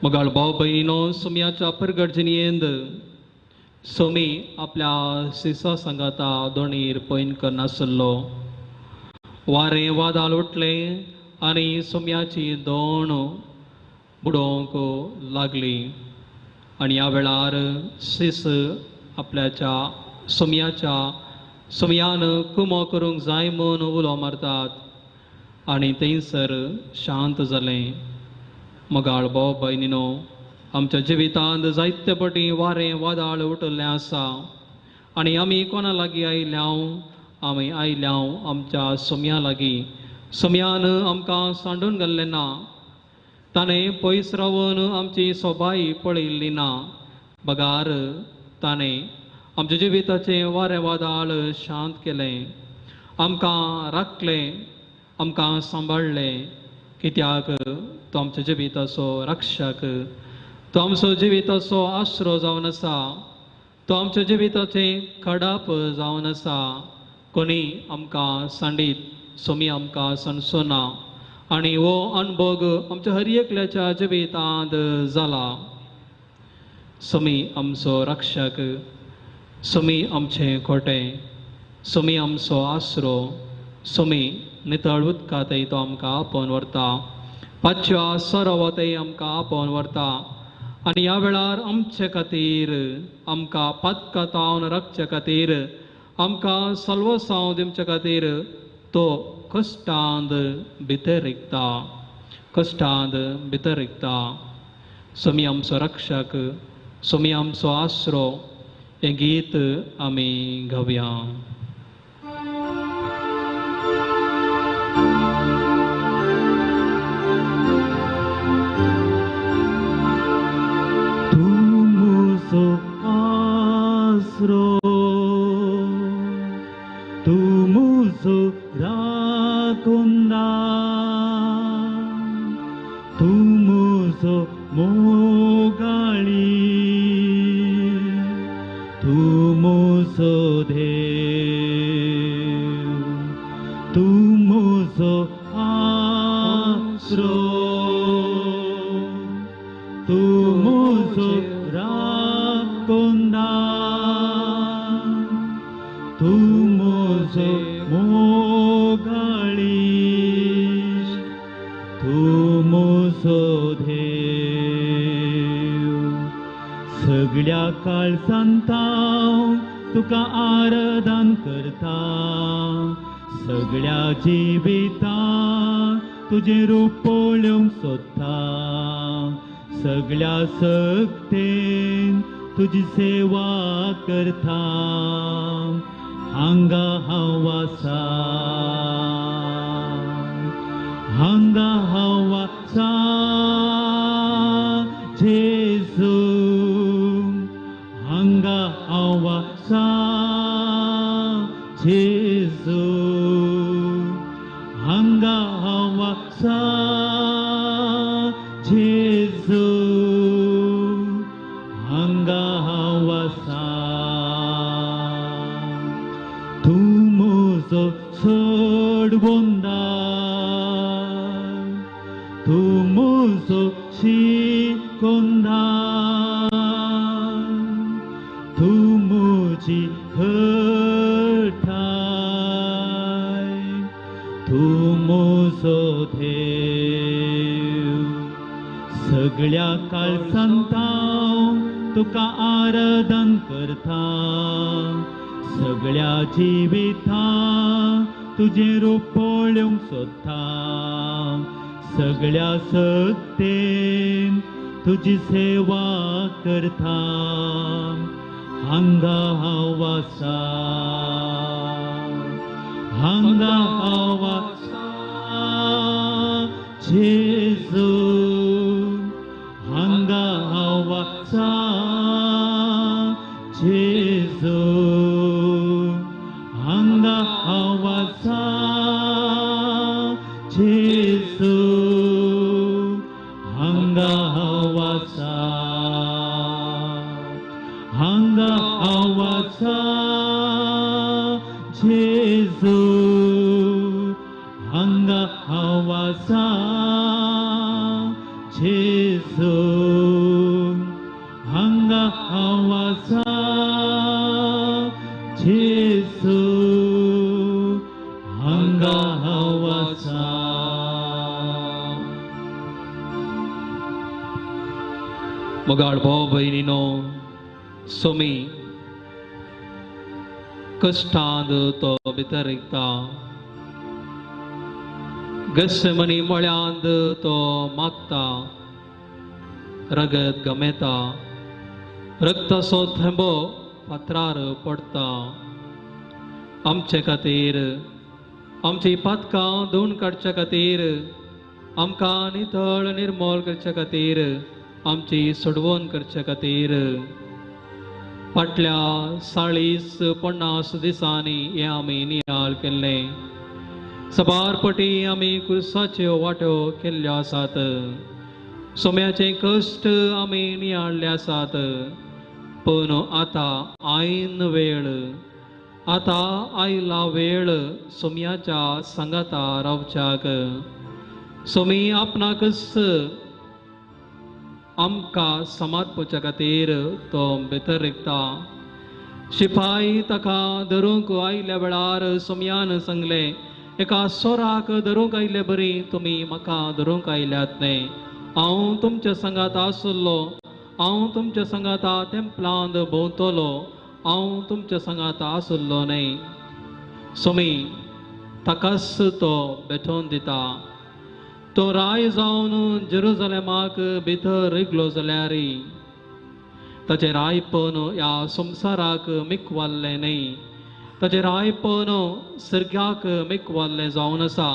मगाळ भाव भयणीनो सोमयाच्या परगडजनीयेंत सोमी आपल्या सिसा सांगाता दोणीर पयन करनासलो वारें वादळ उठलें आनी सोमयाची दोण बुडोवंक लागली आनी ह्या वेळार सीस आपल्याच्या सोमयान कुमो करूंक जाय म्हूण उलो मारतात आनी थंयसर शांत जालें मगाळ भाव भयणीनो आमच्या जिवितांत जायते फावटी वारें वादळ उठिल्लें आसा आनी आमी कोणा लागीं आयल्याव आमच्या सोमया लागीं सोमयान आमकां सांडून घाल्लें ना ताणें पयस रावन आमची सोबाय पळयल्ली ना बगार ताणें आमच्या जिविताचें वारें वादळ शांत केलें आमकां राखलें आमकां सांबाळलें कित्याक तो आमच्या जिविताचो रक्षक तो आमचो जिविताचो आसरो जावन आसा तो आमच्या जिविताचें खडाप जावन आसा कोणी आमकां सांडीत सोमी आमकां सणसोना आनी हो अणभव आमच्या हर एकल्याच्या जिवितांत जाला सोमी आमचो रक्षक सोमी आमचें खोटें सोमी आमचो आसरो सोमी नितळ उदकांतय तो आमकां आपोवन व्हरता पांचव्या सरोवरतय आमकां आपोवन व्हरता आनी ह्या वेळार आमचे खातीर आमकां पातकातावन राखचे खातीर आमकां सल्वसांव दिवचे खातीर तो कश्टांत भितर रिकता सोमी आमचो रक्षक सोमी आमचो आसरो हें गीत आमी गावया. Tu muso raconda, tu muso mogali, tu muso Dev, tu muso asro, tu muso raconda. Tu moze mogalish, tu mozo Dev, सगळ्या काळजांताव तुका आराधन करता, सगळ्या जिवितां तुझे रूप पळोवंक सोदता, सगळ्या सक्तेन तुझी सेवा करता. हांगा हांव आसा, हांगा हांव आसा जेजू, हांगा हांव आसा जेजू, हांगा हांव आसा जेजू, हांगा हांव आसा. तू म्हजो सोडवोंदार, तू म्हजो शिकोंदार, तू म्हजी घटाय, तू म्हजो देव. सगळ्या काळजांताव तुका आराधन करता, सगळ्या जिवितां तुझे रूप पळोवंक सोदता, सगळ्या सक्तेन तुझी सेवा करता. हांगा हांव आसा, हांगा हांव आसा जेजू, हांगा हांव आसा जेजू, हांगा हांव आसा जेजू, हांगा हांव आसा, हांगा हांव आसा जेजू, हांगा हांव आसा जेजू, हांगा हांव आसा जेजू, हांगा हांव आसा. मोगाळ भाव भयणीनो, सोमी कश्टांत तो भितर रिकता, गस्सेमनी मळ्यांत तो मागता, रगत गमेता, रक्ताचो थेंबो फातरार पडटा. आमचे खातीर आमची पातकां धुवन काडच्या खातीर, आमकां नितळ निर्मळ करच्या खातीर, आमची सोडवण करच्या खातीर फाटल्या 40-50 दिसांनी हें आमी नियाळ केल्लें. सबारपटी आमी क्रुसाच्यो वाट्यो केल्ल्यो आसात, सोम्याचे कश्ट आमी नियाळ्ळे आसात. पूण आतां आयन वेळ, आतां आयला वेळ सोम्याच्या सांगाता रावच्याक. सोमी आपणाकच आमकां समातपोवच्या खातीर तो भितर रिकता. शिपाई ताका धरूंक आयल्या वेळार सोम्यान सांगलें, एका सोराक धरूंक आयले बरी, तुमी म्हाका धरूंक आयल्यात न्ही. हांव तुमच्या सांगात आसलो, हांव तुमच्या सांगात तेंपलांत भोंवतलो, हांव तुमच्या सांगात आसलो न्ही. सोमी ताकाच तो बेठोवन दिता. तो राय जावन जेरुजलेमाक भितर रिगलो जाल्यार ताचें रायपण ह्या संवसाराक मिकवाल्लें न्ही. ताचें रायपण सर्ग्याक मिकवाल्लें जावन आसा.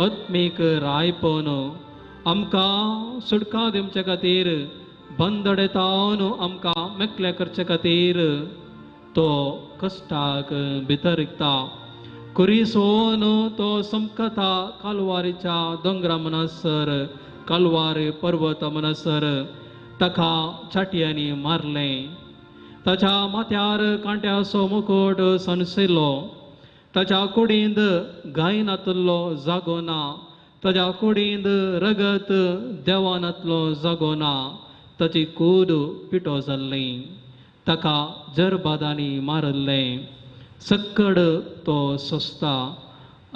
आत्मीक रायपण आमकां सुटका दिवचे खातीर बंदडेतावन आमकां मेकले करचे खातीर तो कश्टाक भितर रिगता. कुरीसोन तो समकता कालवारीच्या दोंगरा म्हणसर, कालवारी पर्वत म्हणसर ताका चाटयांनी मारलें. ताच्या माथ्यार कांट्याचो मुकुट सनसिल्लो. ताच्या कुडींत गायनातलो जागो ना. ताच्या कुडींत रगत देवानातलो जागो ना. ताची कूड पिटो जाल्ली. ताका जरबादांनी मारल्लें. सक्कड तो सोंसता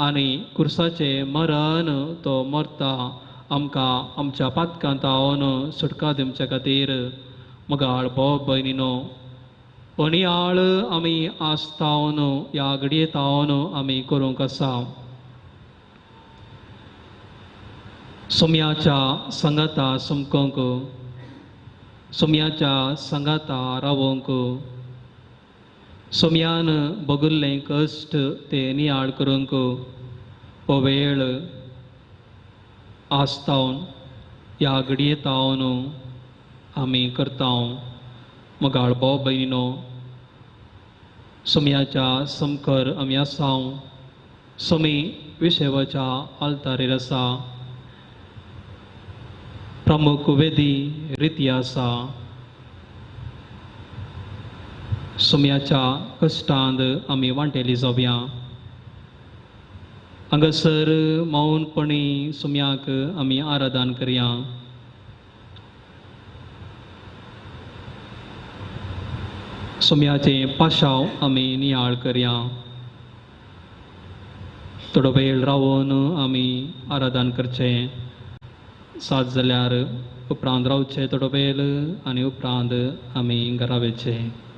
आनी कुर्साचे मरण तो मरता. आमकां आमच्या पातकांतावन सुटका दिवचे खातीर मगाळ भाव भयणीनो, पणयाळ आमी आस्तावन ह्या घडयेतावन आमी करूंक आसा. सोम्याच्या संगाता समकोंक, सोम्याच्या संगाता रावोंक, सोम्यान भोगुल्लें कश्ट ते नियाळ करूंक हो वेळ आस्तावन ह्या घडयेतावन आमी करता. मगाळ भाव भयणीनो, सोम्याच्या समकर आमी आसा. सोमी विशेवाच्या आल्तारेर आसा. प्रमुख वेदी रिती आसा. सोम्याच्या कश्टांत आमी वांटेली जावया. हांगासर मौनपणी सोम्याक आमी आराधन करया. सोम्याचे पाशाव आमी नियाळ करया. थोडो वेळ रावून आमी आराधन करचें. सात जाल्यार उपरांत रावचें थोडो वेळ आनी उपरांत आमी घरा वयचें.